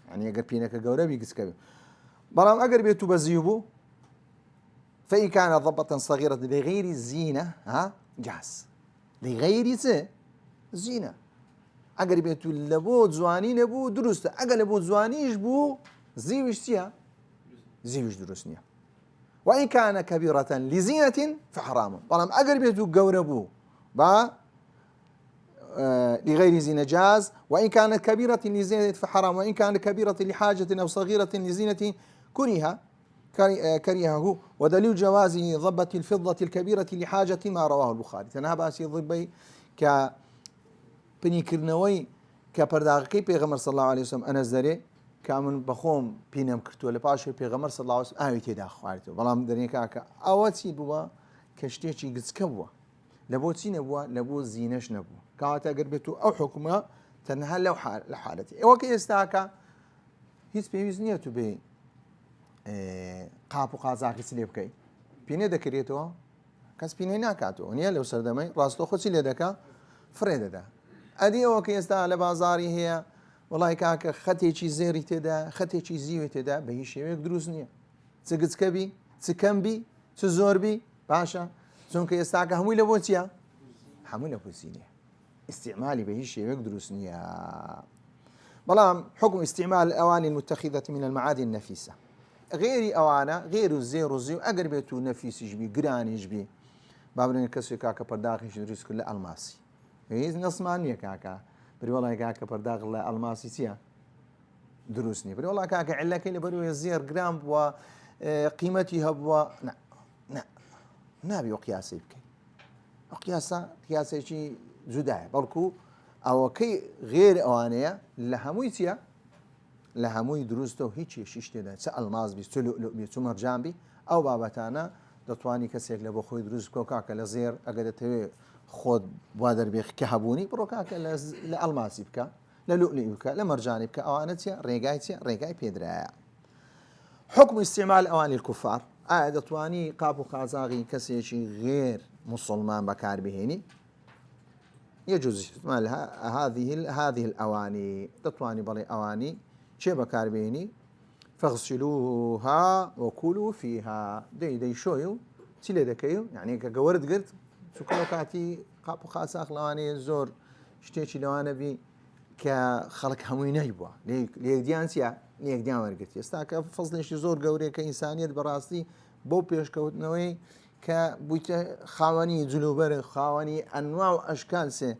يعني أقر بينك قوربي قد كبي بلان أقر بيتو بزيبو فإن كان ضبطا صغيرة لغير الزينة جاز لغير زينة اگر بيتو لبو زواني نبو درست اگر لبو زوانيش بو زيوش سيا زيوش درستنيا وإن كان كبيرة لزينة فحرام طالما اگر بيتو قوربو با لغير زينة جاز وإن كانت كبيرة لزينة فحرام وإن كانت كبيرة لحاجة أو صغيرة لزينة كرهه ودليل جواز ضبة الفضة الكبيرة لحاجة ما رواه البخاري تنها باسي ضبي ك پنیکردنەوەی کە پەرداغەکەی پێغەمبەر صلی الله عليه وسلم ئەنەس دەرێ کە من بەخۆم پینەم کردووە لە پاشوی پێغەمبەر صلی الله عليه وسلم ئاوی تێدا خواردەوە بەڵام دەرێکا کە ئەوە چی بووە کە شتێکی گچکە بووە لە بۆ چی نەبووە لە بۆ زینەش نەبووە کەواتە ئەگەر بێت و ئەو حکومە تەنها لەو حالەتی ئێوە کە ئێستاکە هیچ پێویست نییە تو بێ قاپ و قازاقی لێ بکەیت پینە دەکرێتەوە کەس پینەی ناکاتەوە نییە لەو سەردەمەی ڕاستەوخۆ چی لێ دەکا فرێ دەدا ئەدی ئەوە کە ئێستا لە بازاری هەیە وڵای کاکە خەتێکی زێری تێدا خەتێکی زیوی تێدا بە هیچ شێوەیەک دروست نییە چ گچکەبی چ کەمبی چ زۆربی باشە چونکە ئێستاکە هەمووی لە بۆ چییە هەمووی لە بۆچی نییە استعمالی بە هیچ شێوەیەک دروست نییە بەڵام حکم استعمال الأواني المتخذة من المعادن النفيسة غيري أوانا غير الزير والزيو أقرب يتو نفيسيش بي قرانيش بي بابلين كسو كاكا برداخيش دريس كل ألماسي هیچ نەسمان نییە کاکە بری وڵای کاکە پەرداغ لە ئەڵماسی چییە دروست نییە بری وڵای کاکە عیلەکەی لە بەروێ زێر گرام بووە قیمەتی هەبووە نابی وە قیاسی بکەیت ئەو قیاسێکی جودایە بەڵکو ئەوەکەی غێر ئەوانەیە لە هەمووی چییە لە هەمووی دروستە و هیچ شیش تێدا چ ئەلماس بی چ لؤلؤ چ مەرجان بی ئەو بابەتانە دەتوانی کەسێک لە بۆ خۆی دروست بکە و کاکە لە زێر ئەگەر دەتەوێت خۆت وا دەربێ کە هەبوونی بڕۆ کاکە لە ئەلماسی بکە لە لؤلؤی بکە لە مەرجانی بکە ئەوانە چیە ڕێگای چیە ڕێگای پێدرایە حکم استعمال ئەوانی الكفار ئایا دەتوانی قاپ و قازاغی کەسێکی غێر مسلمان بەکاربهێنی يجوز استعمال هذه الأواني دەتوانی بەڵێ ئەوانی چێ بەکاربهێنی فاغسلوها وكلوا فيها دەی شۆی و چی لێ دەکەی و یعنی کە گەوەرت گرت چکە کاتی قاپ و قازاغ لەوانەیە زۆر شتێکی لەوانە بی کە خەڵک هەمووی نەیبووە لە یەکدیان چیە لە یەکدیان وەرگرتی ئێستا کە فەزلێکی زۆر گەورەیە کە ئینسانیەت بەڕاستی بۆ پێشکەوتنەوەی کە بوویتە خاوەنی جلوبەر خاوەنی ئەنواع و ئەشکال سێ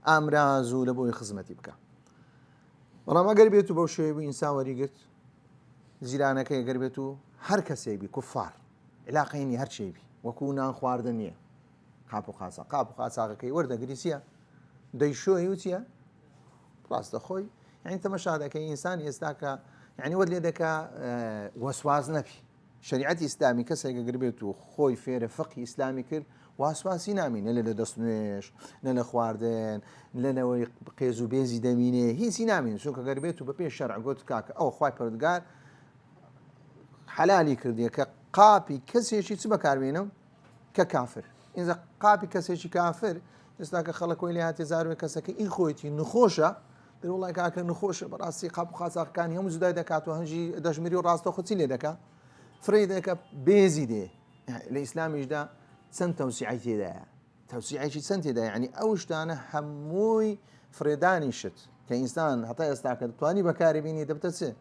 ئامراز و لە بۆی خزمەتی بکە بەڵام ئەگەر بێت و بەو شێوەیە بوو ئینسان وەریگرت جیرانەکەی ئەگەر بێت و هەر کەسێک بی کوفار علاقەی هەر شێبی وەکو نان خواردن نییە قاپ و قازاغەکەی وەردەگری چییە دەیشۆی و چییە ڕاستە خۆی یعنی تەمەشا دەکەی ئینسان ئێستا کە یعنی وەر لێ دەکا وەسواس نەبی شریعەتی ئیسلامی کەسێک ئەگەر بێت و خۆی فێرە فقی ئیسلامی کرد واسواسی نامینە لە دەست نوێش لە لە خواردن لەنەوەی قێز و بێزی دەمینێ هیچی نامین چونکە ئەگەر بێت و بە پێش شەرع گوت کاکە ئەو خوای پەروەردگار حەلالی کردیە کە قاپی کەسێکی چ بەکاربێنم کە کافر ئینجا قاپی کەسێکی کافر ئێستا کە خەڵک کۆی لێ هاتێ زارۆی کەسەکە ئین خۆیەتی نخۆشە دەوڵای کاکە نخۆشە بەڕاستی قاپ و قازاغەکانی هەموو جودای دەکات و هەنجی دەژمری و ڕاستەخۆ چی لێ دەکات فرێ دەکە بێزی دێ لە ئیسلامیشدا چەند تەوسیعی تێدایە تەوسیعێکی چەند تێدا یعنی ئەو شتانە هەمووی فرێدانی شت کە ئینسان هەتا ئێستا کە دەتوانی بەکاری بینی دەبتە چێ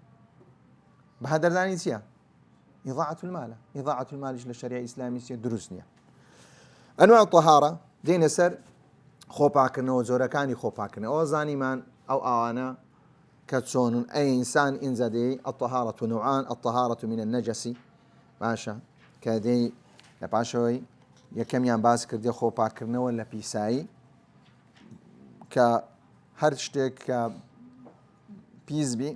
بە هەدەردانی چییە إضاعة المال لە شەریعە ئیسلامی چیە دروست نییە ئەنواع الطهارة دێنە سەر خۆپاکردنەوە جۆرەکانی خۆپاکردنەوە ئەوە زانیمان ئەو ئاوانە کە چۆنن ئەی ئینسان ئینجا دێ الطهارة نوعان الطهارة من النجس باشە کە دێی لە پاشەوەی یەکەمیان باس کردێ خۆپاکردنەوە لە پیسایی کە هەر شتێک کە پیس بی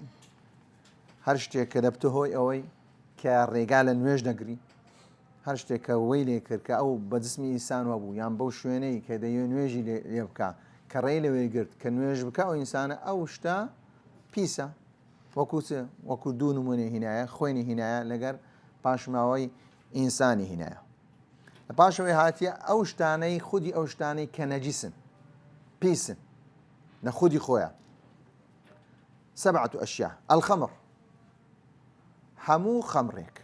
هەر شتێک کە دەبتە هۆی ئەوەی کە ڕێگا لە نوێژ نەگری هەر شتێک کە وەی لێ کرد کە ئەو بە جسمی ئینسان وەبوو یان بەو شوێنەی کە دەیە نوێژی لێ بکە کە ڕێی لەوێ گرت کە نوێژ بکە ئەو ئینسانە ئەو شتە پیسە وەکو دوو نمونێ هینایە خوێنی هینایە لەگەر پاشماوەی ئینسانی هینایە لە پاشەوەی هاتیە ئەو شتانەی خودی ئەو شتانەی کە نەجیسن پیسن لە خودی خۆیان سبعة أشياء الخمر هەموو خەمڕێک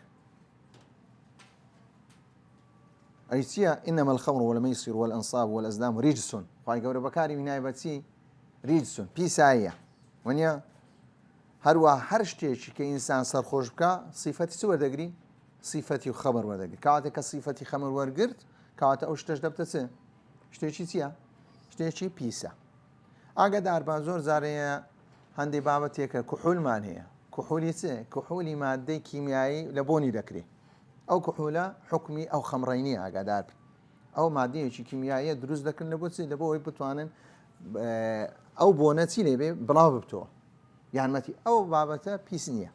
ئەیچیە إنما الخمر والميسر والأنصاب والأزلام رجس خی گەورە بەکاری مینای بەچی ریجسون پیساییە وەنیە هەروە هەر شتێکی کە ئینسان سەرخۆش بکە سیفەتی چ وەردەگری سیفەتی و خەمر وەردەگری کاتێک کە سیفەتی خەمر وەرگرت کاتە ئەو شتەش دەبتە چ شتێکی چییە شتێکی پیسە ئاگادار بە زۆر جارەیە هەندێک بابەتێکە کوحولمان هەیە کوحولی چ کوحولی مادەی کیمیایی لە بۆنی دەکرێت ئەو کوحولە حکمی ئەو خەمڕینی ئاگادار بن ئەو مادەیەکی کیمیاییە دروست دەکەن لە بۆ چی لە بۆەوەی بتوانن ئەو بۆنە چی لێبێ بڵاو ببتەوە یانمەتی ئەو بابەتە پیس نییە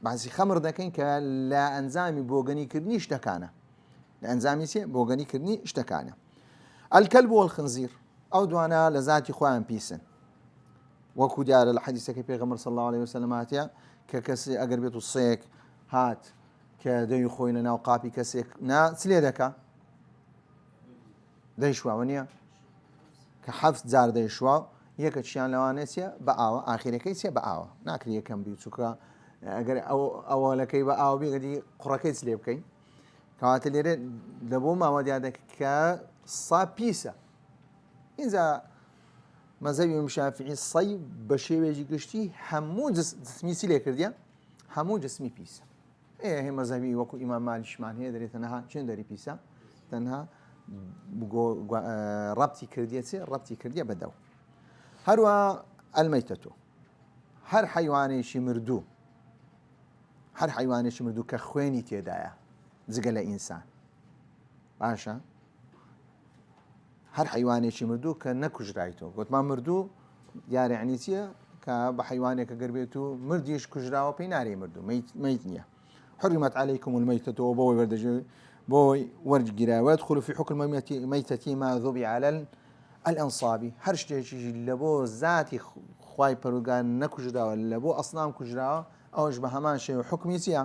باسی خەمر دەکەین کە لە ئەنجامی بۆگەنیکردنی شتەکانە لە ئەنجامی چێ بۆگەنیکردنی شتەکانە الكلب والخنزير ئەو دوانە لە ذاتی خۆیان پیسن وەکو دیارە لە حەدیثەکەی پێغەمبەر صلی الله عليه وسلم هاتیە کە کەسی ئەگەر بێت و سێک هات کە دەوی خۆی لە ناو قاپی کەسێک چ لێ دەکا دەیشواوە نییە کە حەفت جار دەیشوا یەکە چیان لەوانێت چێ بە ئاوە ئاخیرەکەی چێ بە ئاوە ناکری یەکەم بی چووکە ئەگەر ئەوەلەکەی بە ئاو بێگەدی قوڕەکەی لێ بکەین کەواتە لێرە لەبۆ ماوە دیادەکە کە سا پیسە اینجا مەزەبی شافعی سەی بە شێوێژی گشتی هەموو جسمی چی لێ کردیە هەموو جسمی پیسە هێ مەزەبی وەکو ئیمام مالیشمان هەیە دەرێت تەنها چێن دەری پیسە تەنها ڕەبتی کردیە چێ ڕەبتی کردیە بەدەو هەروە ئەلمەیتەتۆ هەر حەیوانێکی مردوو هەر حیوانێکی مردوو کە خوێنی تێدایە جگە لە ئینسان باشە هەر حیوانێکی مردوو کە نەکوژرایتەوە گوتمان مردوو دیارەعنی چییە کە بە حیوانێکە گەربێت و مردیش کوژراوە پێی نارێ مردوو مەیت نییە حرمت عليكم الميتة وبوي وردجي بوي ورجرا ويدخل في حكم الميتة ما ذبح على الأنصاب هر شتێکی لە بۆ ذاتی خوای پەروەردگار نەکوژراوە لە بۆ ئەسنام کوژراوە ئەوش بە هەمان شێوە حکمی چییە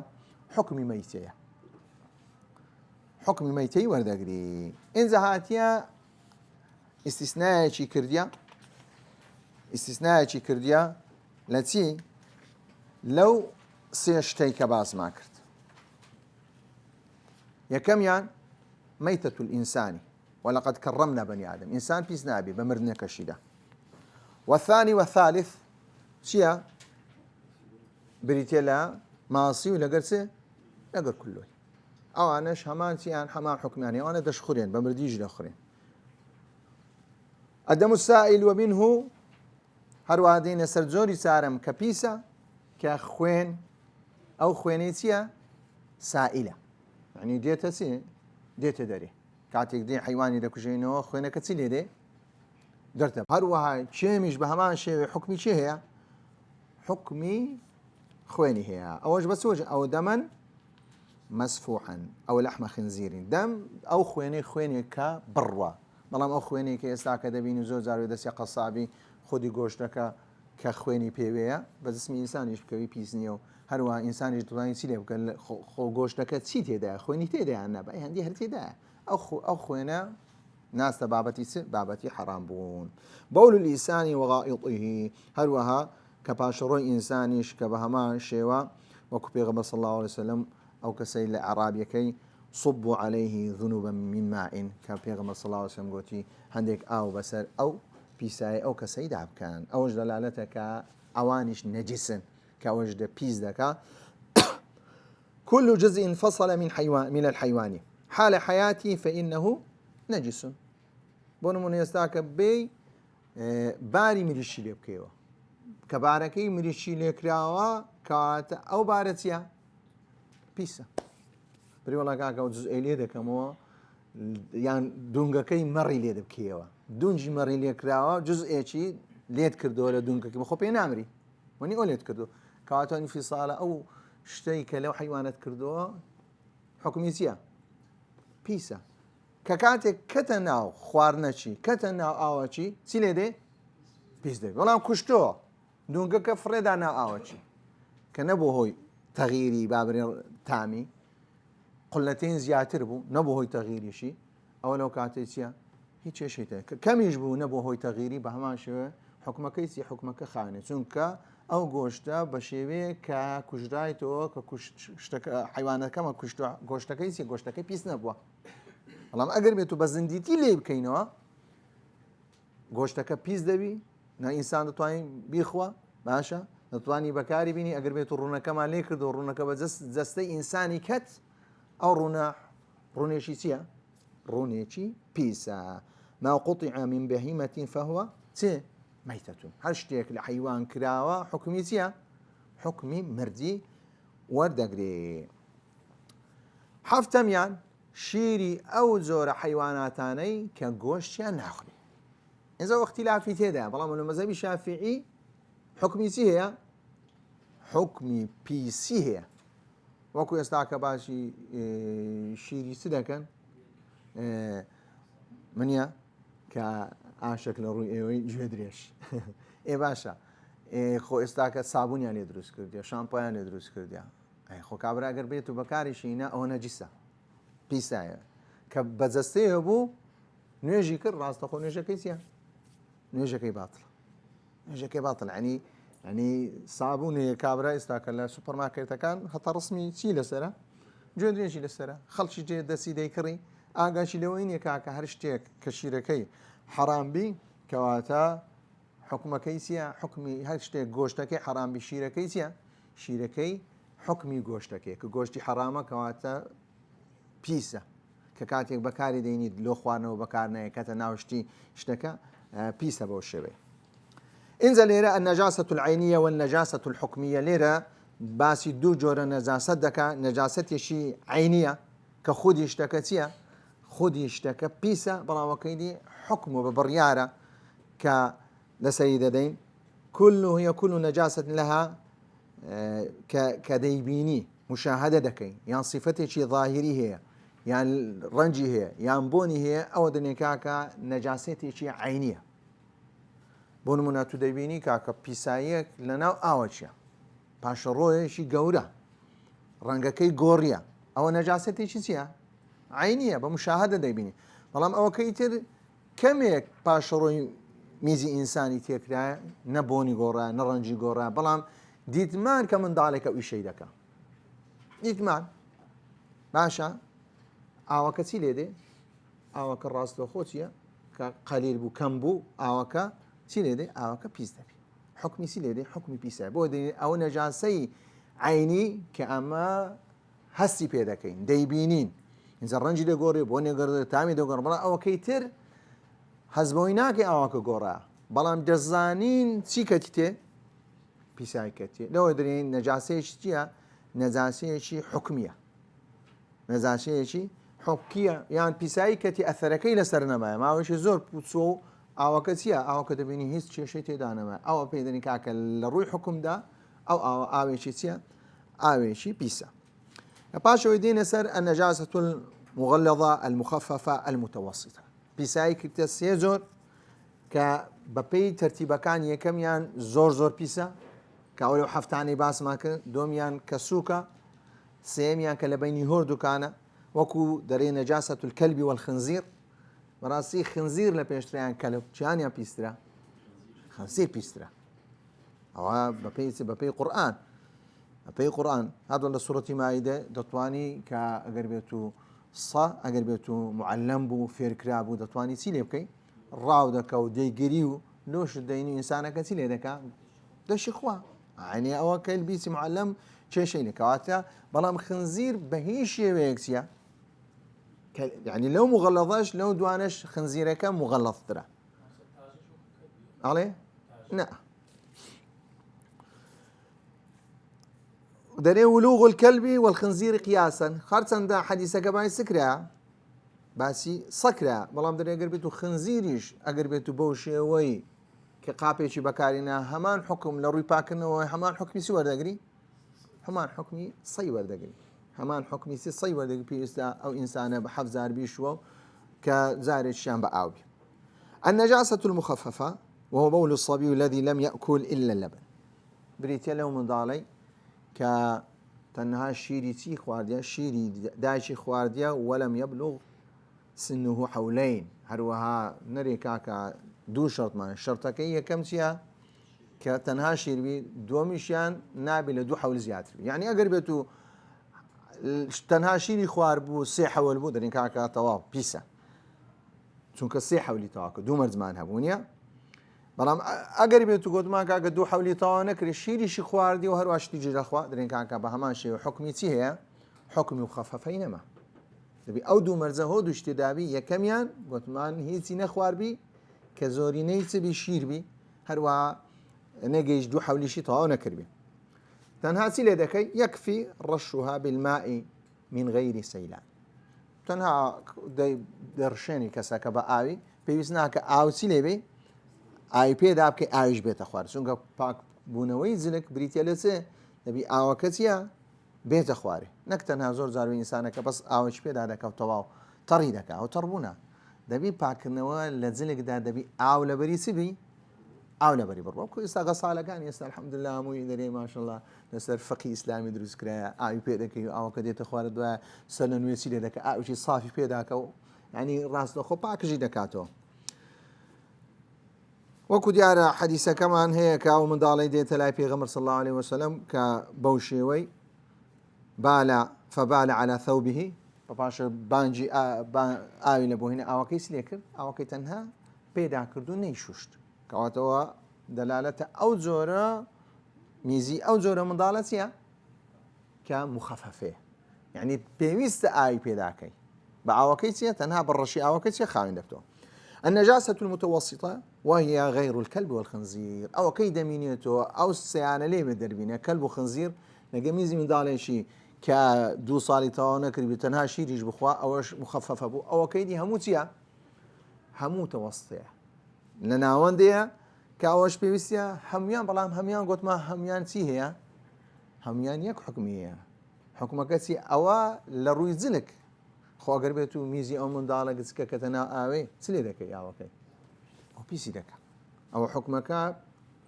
حکمی مەیتەیە حکمی مەیتەی وەردەگری ئینجا هاتیە ئیستیسنایەکی کردیە لە چی لەو سێ شتەی کە باسمان کرد یەکەمیان مەیتەة الئینسانی ولقد كرمنا بني آدم إنسان بيس نابي بمردنا كشيدا والثاني والثالث شيا بريتيلا ماصي ولا قرسه لقر كله أو أناش همان سيان حمام حكم يعني أنا دشخرين بمرديج الآخرين الدم السائل ومنه هروادين سرجوري سارم كبيسة كخوين أو خوينيتيا سائلة يعني ديتا سي ديتا داري کاتێک دێ حیوانی دەکوژێنەوە خوێنەکە چی لێ دێ دەردە هەروەها چێمیش بە هەمان شێوێ حکمی چێ هەیە حکمی خوێنی هەیە ئەوەش بە سۆژ ئەو دەمەن مەسفوحن ئەو لەحمە خنزیرین دەم ئەو خوێنێکە بڕوە بەڵام ئەو خوێنێکە ئێستا کە دەبین و زۆر جار دەستی قەسابی خودی گۆشتەکە کە خوێنی پێوەیە بە جسمی ئینسانیش بکەوی پیس نییە و هەروە ئینسانیش دڵانی چی لێ بکە خۆ گۆشتەکە چی تێدایە خوێنی تێدایان نەبای هەندی هەر تێدایە أو خوينا ناس بابتي حرام بون بول الإنسان وغائطه هروها كباشروي إنسانيش كبهما شيوا وكبيغ صلى الله عليه وسلم أو كسيل أعرابي كي صبوا عليه ذنوبا من ماء كبيغ صلى الله عليه وسلم قوتي عندك أو بسر أو بيساي أو كسيد عبكان أوج دلالتك أوانش نجسا كوجد بيزدك كل جزء انفصل من الحيوان حال حياتي فإنه نجس بونمون يستاك بي باري مريشي لي بكيوا كباركي مريشي لي كراوا كات أو بارتيا بيسا بري والله كاكا جزء لي دكمو يعني دونغكي مري لي بكيوا دونجي مري لي كراوا جزء شي ليت كردو ولا دونغكي بخو بي نامري ونی ئۆلێت کردو کەواتانی فیساڵە ئەو شتەی کە لەو حیوانەت کردووە حکمی چییە؟ پیسە کە کاتێک کەتە ناو خواردنەچی کەتە ناو ئاوەچی چی لێ دێ؟ پیس دێت بەڵام کوشتەوە دونگە کە فڕێدا ناو ئاوەچی کە نەبوو هۆی تەغیری بابرێ تامی قولەتین زیاتر بوو نەبوو هۆی تەغیریشی ئەوە لەو کاتێک چییە؟ هیچ کێشێتە کەمیش بوو نەبوو هۆی تەغیری بە هەمان شێوە حکومەکەی چی حکومەکە خانێت چونکە ئەو گۆشتە بە شێوەیە کە کوژرایەوە کە حیوانەکەمە گۆشتەکەی چی گۆشتەکەی پیس نەبووە بەڵام ئەگەر بێت و بە زندیتی لێ بکەینەوە گۆشتەکە پیس دەبی نا ئینسان دەتوانین بیخوا باشە دەتوانی بەکاری بینی ئەگەر بێت و ڕوونەکەمان لێ کرد و ڕوونەکە بە جەستەی ئینسانی کەت ئەو ڕوونێکی چییە؟ ڕوونێکی پیسە ما قطع من بهيمة فهو ميتة هەر شتێک لە حیوان کراوە حکمی چییە؟ حکمی مردی وەردەگرێ حەفتەمیان شیری ئەو جۆرە حیواناتانەی کە گۆشتیان ناخورێ ئێزە اختلافی تێدایە بەڵام لە مەزهەبی شافعی حکمی چی هەیە؟ حکمی پیسی هەیە وەکو ئێستا کە باشی شیری چ دەکەن منیە کە ئاشک لە ڕووی ئێوەی گوێ درێژ ئێ باشە خۆ ئێستا کە سابوونیان لێ دروست کردیا شامپۆیان لێ دروست کردیا خۆ کابراگەر بێت و بەکاریشینە ئەوە نەجیسە پیسایە کە بەجەستەیە بوو نوێژی کرد ڕاستەخۆ نوێژەکەی چییە؟ نوێژەکەی باتڵ نوێژەکەی باتڵ ینی سابوونەیە کابرا ئێستا کە لە سوپەرمارکێتەکان هەتا ڕسمی چی لەسەرە؟ گوێ درێژی لەسەرە خەڵکی جێ دەسی دەیکڕی ئاگاشی لەوەی نییە کاکە هەر شتێک کە شیرەکەی حەرامبی کەواتە حکومەکەی چییە؟ حکمی هەر شتێک گۆشتەکەی حەرامبی شیرەکەی چییە؟ شیرەکەی حکمی گۆشتەکەی کە گۆشتی حەرامە کەواتە پیسە کە کاتێک بەکاری دەینیت لۆ خواردنەوە بەکارنەیە کەتە ناوشتی شتەکە پیسە بۆ شێوەیە ئینجا لێرە النەجاسة العینیە والنەجاسة الحکمیە لێرە باسی دوو جۆرە نەجاست دەکا نەجاسەتێکی عینیە کە خودی شتەکە چییە؟ خودی شتەکە پیسە بەڵاوەکەی دی حکم و بە بڕیارە کە لەسەری دەدەین هي كل نەجاسة لها کە دەیبینی مشاهدە دەکەین یان صفەتێکی ظاهری هەیە یان ڕەنجی هەیە یان بۆنی هەیە ئەوە دەنێ کاکە نەجاسەتێکی عینیە بۆ نمونە تو دەبینی کاکە پیساییەک لەناو ئاوەچیە پاشە ڕۆیەکی گەورە ڕەنگەکەی گۆڕیە ئەوە نەجاسەتێکی چییە؟ عینیە بە مشاهدە دەیبینی بەڵام ئەوەکەی تر کەمێک پاشەڕۆی میزی ئینسانی تێکرایە نەبۆنی گۆڕە نەڕەنجی گۆڕە بەڵام دیتمان کە منداڵێکە ئیشەی دەکە دیتمان باشە ئاوەکە چی لێ دێ؟ ئاوەکە ڕاستە خۆچیە کە قەلیل بوو کەم بوو ئاوەکە چی لێ دێ؟ ئاوەکە پیس دەبی حکمی چی لێ دێ؟ حکمی پیسە بۆ ئەوە نەجاسەی عینی کە ئەمە هەستی پێ دەکەین دەیبینین اینجا ڕەنجی دەگۆڕێ بۆ نێگەڕێ تامی دەگۆڕ بەڵام ئەوەکەی تر هەزبەوەی ناکەی ئاوەکە گۆڕە بەڵام دەزانین چی کەتی تێ؟ پیسای کەتێ لەوە دەرێن نەجاسەیەکی چییە؟ نەجاسەیەکی حکمیە نەجاسەیەکی حکیە یان پیسایی کەتی ئەثەرەکەی لەسەر نەمایە ماوەشی زۆر پوچۆ و ئاوەکە چییە؟ ئاوەکە دەبینی هیچ کێشەی تێدا نەمایە ئەوە پێی دەنی کاکە لە ڕووی حکمدا ئەو ئاوێکی چییە؟ ئاوێکی پیسە پاشەوەی دێنە سەر النەجاسة المغلظة المخففة المتوسطة پیسایی کردە سێ جۆر کە بەپێی تەرتیبەکان یەکەمیان زۆر پیسە کە ئەو لەو هەفتانەی باسمان کرد دومیان کە سووکە سێمیان کە لە بینی هۆر دوکانە وەکو دەرێ نەجاسة الكلب والخنزير بەڕاستی خنزیر لە پێشتریان کەلب چیانیان پیسترە؟ خنزیر پیسترە ئەوە بەپێی قورئان بەپێی قورئان هەردوو لە سوورەتی مائیدە دەتوانی کە ئەگەر بێت و ئەگەر بێت و معلەم بوو فێرکرا بوو دەتوانی چی لێ بکەیت؟ ڕاو دەکە و دەیگیری و لۆش دەین و ئینسانەکە چی لێ دەکا؟ دەشی خوا عینی ئەوە کە بیسی معلەم کێشەی لێ کەواتە بەڵام خنزیر بە هیچ شێوەیەک چییە؟ یعنی لەو مغەڵەظەش لەو دوانش خنزیرەکە مغەڵەظترە ئەڵێ؟ نە دەرێ ولوغ الكلب والخنزير قياسا خەرچەندە حەدیسەکە باسی سەکرا بەڵام دەرێ ئەگەر بێت و خنزیریش ئەگەر بێت و بەو شێوەی کە قاپێکی بەکارینە هەمان حکم لە ڕووی پاکردنەوە هەمان حکمی چی وەردەگری هەمان حکمی سەی وەردەگری هەمان حکمی سەی وەردەگری پێویستە ئەو ئینسانە بە 7,000 بیشوە کە جارێکیان بە ئاو بێ. النجاسة المخففة وهو بول الصبي الذي لم يأكل إلا اللبن بريتيا لو منداڵی کە تەنها شیری چی خواردیە شیری دایکی خواردیە وەلەم یەبلوغ سنه حولین هەروەها نەرێ کاکە دوو شەرتمان شەرتەکەی یەکەم چییە کە تەنها شیروی دووەمیشیان نابێت لە 2 حەول زیاتر یعنی ئەگەر بێت و تەنها شیری خوارد بوو 3 حەول بوو دەرین کاکە تەواو پیسە چونکە 3 حەولی تەواکە 2 مەرجمان هەبوو نیە بەڵام ئەگەر بێت و گوتمان کاکە 2 حەولی تەواو نەکرێت شیریشی خواردی و هەروە شتی جێرەخوا دەرین کاکە بە هەمان شێوە حکمی چی هەیە حکمی مخەفەفەی نەما دەبی ئەو 2 مەرجە هۆ دوو شتێدابی یەکەمیان گوتمان هیچی نەخواردبی کە زۆرینەی چبی شیربی هەروە نەگەیش 2 حەولیشی تەواو نەکردبی تەنها چی لێ دەکەی یەکفی ڕەشها بالماء من غیری سەیلان تەنها دەڕشێنی کەسەکە بە ئاوی پێویست ناکە ئاوچی لێبێ ئاوی پێدا بکە ئاویش بێتە خوارد چونکە پاکبوونەوەی جلک بریتە لە چێ دەبی ئاوەکە چیە بێتە خوارێ نەک تەنها زۆر جاروی ئینسانەکە بەس ئاوەش پێدا دەکەوتەوە و تەڕی دەکە ئەو تەڕبوونە دەبی پاکردنەوە لە جلێکدا دەبی ئاو لەبەری چبی ئاو لەبەری بڕ وەکو ئێستا غەسالەکان ئێستا الحەمدوللا هەمووی دەرێ ماشەڵڵا لەسەر فەقی ئیسلامی دروستکرایە ئاوی پێ دەکەی و ئاوەکە دێتە خوارە دوایە سەر لە نوێ چی لێ دەکە ئاوی سافی پێداکە و ینی ڕاستەخۆ پاکژی دەکاتەوە وەکو دیارە حەدیسەکەمان هەیە کە ئەو منداڵی دێتە لای پێغەمبەر صلی الله عليه وسلم کە بەو شێوەی فبال على ثوبه پاشە بانجی ئاوی لە بۆ هێنا ئاوەکەی سلێ کرد ئاوەکەی تەنها پێدا کرد و نەیشوشت کەواتەوە دەلالەتە ئەو جۆرە میزی ئەو جۆرە منداڵە چیە کە مخەفەفێ یعنی پێویستە ئاوی پێداکەی بە ئاوەکەی چیە تەنها بەڕەشی ئاوەکە چیە خاوێن دەبتەوە. النجاسة المتوسطة وهي غير الكلب والخنزير أو كي دمينيتو أو السيانة ليه بدربينه كلب وخنزير نجميزي من دالشي كدو صالي تاوانا كريبي تنها شيريج بخوا أوش مخفف أبو أو كيدي هموتيا همو توسطية لناوان ديا كأوش بيوسيا هميان بلام هميان قلت ما هميان تي هي هميان يك حكمية حكمك تي أوا لروي زلك خو ئەگەر بێت و میزی ئەو منداڵە گچکە کە تەنها ئاوێ چ لێ دەکەی ئاوەکەی ئەو پیسی دەکە ئەوە حکومەکە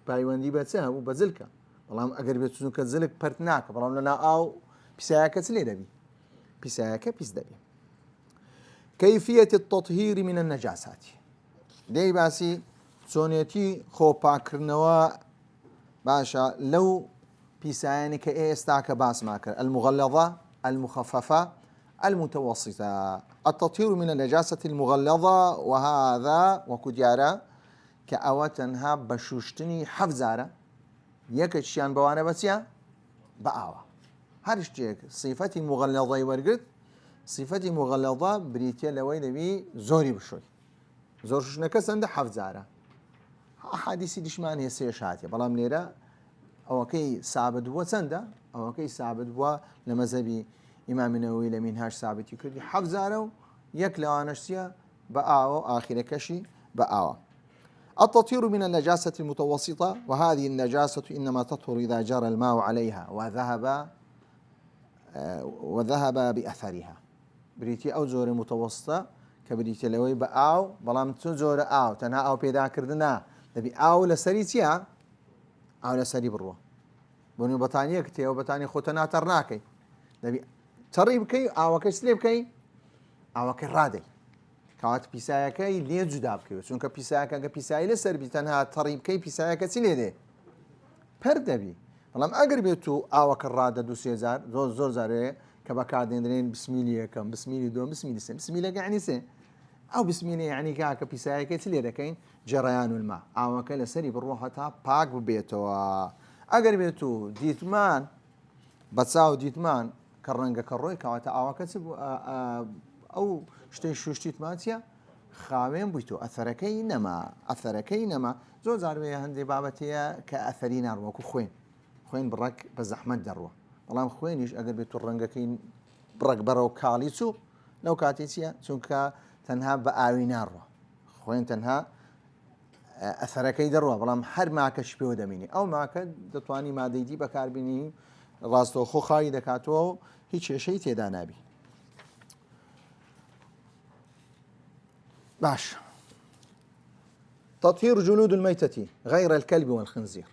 پایوەندی بە چه هەبوو بە جلکە بەڵام ئەگەر بێت چونکە جلک پەرت ناکە بەڵام لەنا ئاو پیسایەکە چ لێ دەبی پیسایەکە پیس دەبی. كيفية التطهير من النجاسات دەی باسی چۆنێتی خۆپاکردنەوە باشە لەو پیسایانی کە ئێستا کە باسمان کرد المغلظة المخففة المتوسطة. التطهير من النجاسة المغلظة وهذا وكديارا كأوتنها بشوشتني حفزارة يكشيان بوانا بسيا بآوا هرشتيك صفتي مغلظة يورقد صفتي مغلظة بريتيا لوي دبي زوري بشوي زور شوشنا كسند حفزارة حديثي دشمان هي سيشاتي بلام ليرا أو كي سابد وسنده أو كي سابد ولمذهبي إمام النووي لمنهاج ثابت يكرد حفزارة يكلا ونشتيا بآوا آخر كشي بآوا. التطهير من النجاسة المتوسطة وهذه النجاسة إنما تطهر إذا جرى الماء عليها وذهب بأثرها بريتي أو زور متوسطة كبريتي لوي بآو بلام تزور آو تنها أو بيدا كردنا دبي آو لسريتيا أو لسري بروا بني بطانية كتير وبطانية خوتنا ترناكي دبي تەڕی بکەی ئاوەکەی سلێ بکەی ئاوەکەی ڕادەی کەواتە پیسایەکەی لێ جودا بکەوێت چونکە پیسایەکە گە پیسایی لەسەربی تەنها تەڕی بکەی پیسایەکە چی لێ دێ پەر دەبی بەڵام ئەگەر بێت و ئاوەکە ڕادە 2-3 زۆر زارەیە کە بەکاردێنرێن بسمیلی یەکەم بسمیلی دووەم بسمیلی سێ بسمیلەکە یعنی سێ ئەو بسمیلە یعنی کاکە پیسایەکەی چ لێ دەکەین جەڕەیان الما ئاوەکە لەسەری بڕۆ هەتا پاک ببێتەوە ئەگەر بێت و دیتمان بە چاو دیتمان کە ڕەنگە کە ڕۆی کەواتە ئاوەکە ئەو شتەی شوشتیتمان چیە خاوێن بوویتەوە ئەثەرەکەی نەما زۆر جاروەیە هەندێک بابەتەیە کە ئەثەری ناڕوەکو خوێن بڕێک بە زەحمەت دەڕوە بەڵام خوێنیش ئەگەر بێت و ڕەنگەکەی بڕێک بەرەو کاڵی چوو لەو کاتی چیە چونکە تەنها بە ئاوی ناڕوە خوێن تەنها ئەثەرەکەی دەڕوە بەڵام هەر ماکەش پێوە دەمێنی ئەو ماکە دەتوانانی مادەیدی بەکاربیێنی ڕاستەوە خۆخایی دەکاتەوە و هیچ کێشەی تێدا نابی. باش تطهير جلود الميتة غير الكلب والخنزير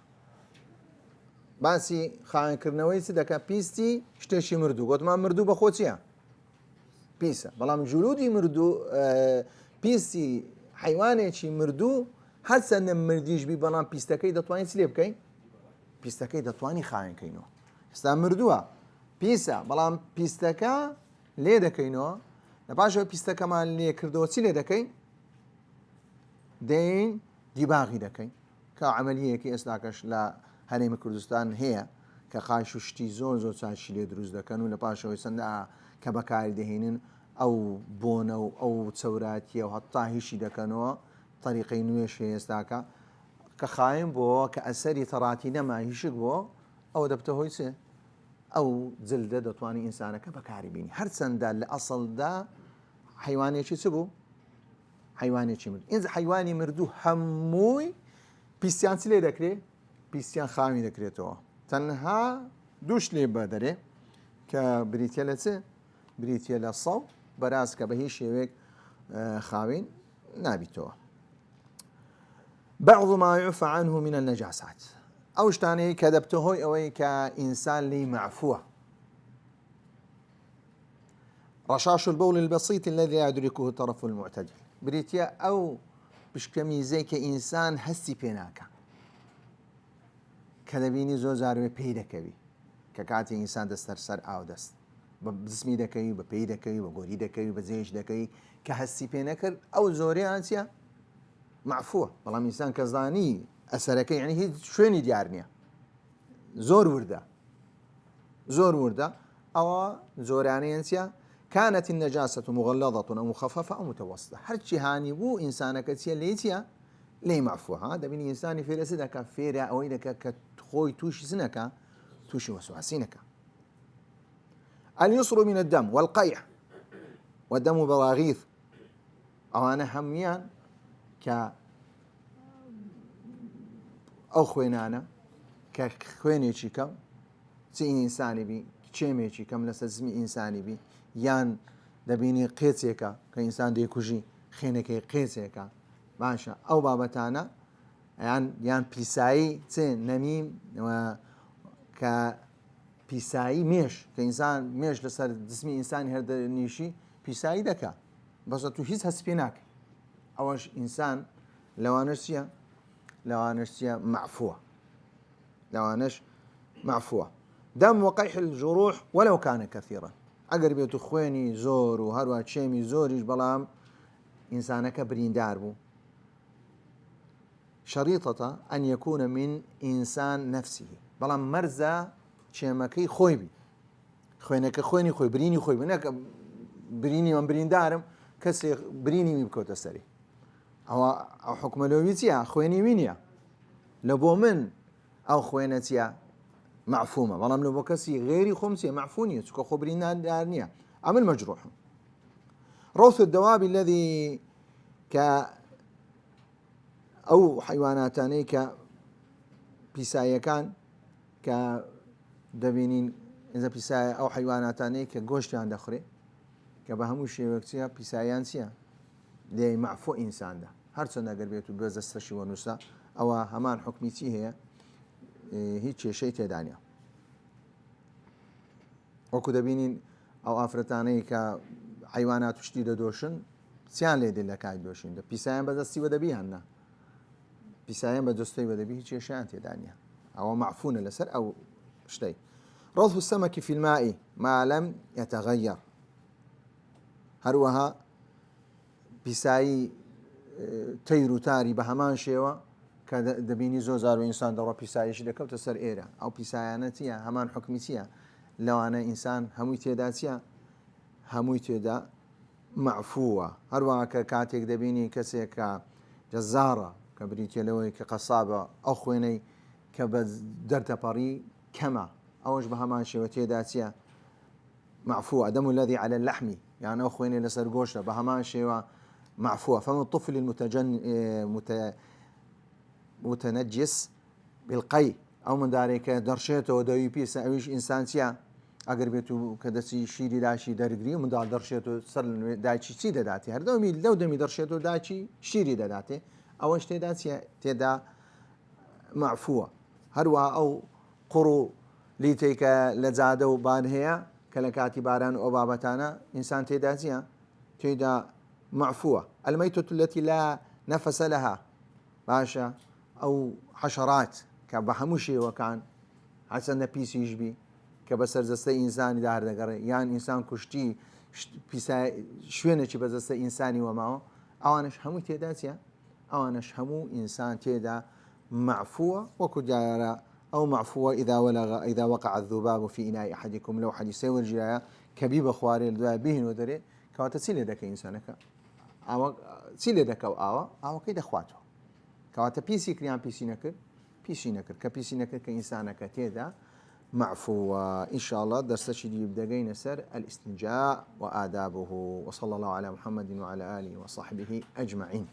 باسی خاوێنکردنەوەی چ دەکات پیستی شتێکی مردوو گوتمان مردوو بە خۆ چییە پیسە بەڵام جلودی مردوو پیستی حیوانێکی مردوو هەر چەندە مردیش بی بەڵام پیستەکەی دەتوانیت لێ بکەین پیستەکەی دەتوانی خاوێنکەینەوە ئێستا مردووە پیسە بەڵام پیستەکە لێ دەکەینەوە لە پاشەوە پیستەکەمان لێ کردەوە چی لێ دەکەین دەین دیباغی دەکەین کە عەمەلیەیەکی ئێستاکەش لە هەرێمی کوردستان هەیە کە قاش و شتی زۆر چاشی لێ دروست دەکەن و لە پاشەوەی چەندە کە بەکاری دەهێنن ئەو بۆنە و ئەو چەوراتیە و هەتا هیچی دەکەنەوە طریقەی نوێش ئێستاکە کە خاوێن بۆ کە ئەسەری تەڕاتی نەما هیشک بۆ ئەو دەبتە هۆی چێ ئەو جلدە دەتوانانی ئینسانەکە بەکاری بینی هەرچەندە لە ئەسڵدا حیوانێکی چ بوو حیوانێکی مرد ئینجا حیوانی مردوو هەمووی پیسیان چ لێ دەکرێت پیسیان خاوی دەکرێتەوە تەنها دووش لێ بەدەرێ کە بریتە لە چ بریتە لە سەو بەراز کە بە هیچ شێوەیەک خاوین نابیتەوە. بعض ما يعفى عنه من النجاسات ئەو شتانەی کە دەبتە هۆی ئەوەی کە ئینسان لی معفووە رشاش البول البسيط الذي لا يدركه الطرف المعتدل بريتيا أو بشكمي زي كإنسان هسي بيناكا كذبيني زوزار بپیدەکەوی کە کاتی ئینسان دەستەر سەر ئاو دەست بە جسمی دەکەوی بە پێی دەکەوی بە گۆری دەکەوی بە جێش دەکەوی کە هەستی پێ نەکرد ئەو زۆریان چیە معفووە بەڵام ئینسان کە زانی ئەسەرەکەی یعنی هیچ شوێنی دیار نییە زۆر وردە ئەوە زۆرانەیان چیە كانت النجاسة مغلظة أو مخففة أو متوسطة هرچی هانی بوو ئینسانەکە چیە لێ چیە لێ معفووە دەبینی ئینسانی فێرەسی دەکات فێرە ئەوەی دەکات کە خۆی تووشی سنەکە تووشی وەسواسینەکە. اليسر من الدم والقيع والدم براغيث ئەوانە هەمویان کە ئەو خوێنانە کە خوێنێکی کەم چ ئینسانی بی چێمێکی کەم لەسەر زمی ئینسانی بی یان دەبینی قێچێکە کە ئینسان دێکوژی خێنەکەی قێچێکە باشە ئەو بابەتانە یان پیسایی چێ نەمیم کە پیسایی مێش کە ئینسان مێش لەسەر جسمی ئینسانی هەردەنیشی پیسایی دەکات بەسە تو هیچ هەست پێ ناکەی ئەوەش ئینسان لەوانش چییە لەوانش چییە معفووە دم وقيح الجروح ولو كان كثيرا ئەگەر بێت و خوێنی زۆر و هەروە چێمی زۆریش بەڵام ئینسانەکە بریندار بوو شريطة أن يكون من إنسان نفسه بەڵام مەرزە چێمەکەی خۆی بی خوێنەکە خوێنی خۆی برینی خۆی بنەکە برینی من بریندارم کەسێ برینی می بکەوتە سەری ئەوە ئەو حکومەلەوی چیە خوێنی وینە لە بۆ من ئەو خوێنە چیە معفومة بەڵام لە بۆ کەسی غێری خۆم چیە معفوو نیە چکە خۆ بریندار نییە ئەمن مەجروح روث الدواب الذي ئەو حیواناتانەی کە پیسایەکان کە دەبینین ئێزە پیسایە ئەو حیواناتانەی کە گۆشتیان دەخورێ کە بە هەموو شێوەیەک چیە پیساییان چییە لێ معفوو ئینساندا هەرچەندە ئەگەر بێت و بێزەستەشی وەنووسە ئەوە هەمان حکمی چی هەیە هیچ کێشەی تێدا نیە وەکو دەبینین ئەو ئافرەتانەی کە حیوانات توشتی دەدۆشن چیان لێ دێ لە کای دۆشین دە پیسایان بەدەستی وەدەبیاننا پیسایان بە دۆستەی وەدەبی هیچ کێشەیان تێدا نیە ئەوە معفوونە لەسەر ئەو شتەی رطب السمك في الماء ما لم يتغير هەروەها پیسایی تەیر و تاری بە هەمان شێوە کە دەبینی زۆر زار و ئینسان دەڕۆ پیسایشی دەکەوتە سەر ئێرە ئەو پیسایانە چیە هەمان حکمی چیە لەوانە ئینسان هەمووی تێدا چیە هەمووی تێدا معفووە هەروەها کە کاتێک دەبینی کەسێک کە جەزارە کە بریتە لەوەی کە قەسابە ئەو خوێنەی کە بە دەردەپەڕی کەمە ئەوەش بە هەمان شێوە تێدا چیە معفووە دەم الذي على اللحم يعني ئەو خوێنێ لەسەر گۆشتە بە هەمان شێوە معفووە فمن الطفل متنجس بالقي أو من ذلك درشته ودوي بيس أويش إنسانسيا أقرب يتو كدسي شيري داشي درجري ومن ذا درشته صار داشي سيدا داتي هردو ميل دو دمي درشته داشي شيري داتي أوش تداتي تدا معفوة هروا أو قرو ليتيك لزادو بان هي كلكاتي باران أو بابتانا إنسان تداتي تدا معفوة. الميتة التي لا نفس لها باشا أو حشرات كبحموشي وكان حسن بيس يجبي كبسر زست إنسان دار دقر يعني إنسان كشتي بيسا شوينة بزست إنساني ومعه أوانش همو تيداتيا أوانش همو إنسان تيدا معفوة وكجارة أو معفوة إذا وقع الذباب في إناء أحدكم لو حد يسوي الجراية كبيب خواري الدواء بهن ودري كواتسيل دك إنسانك أو سيل دك أو كيد أخواته كواتا بيسي كريان بيسي نكر كبيسي نكر كإنسانك تيدا معفوة. إن شاء الله درس شديد يبدأ سر الاستنجاء وآدابه. وصلى الله على محمد وعلى آله وصحبه أجمعين.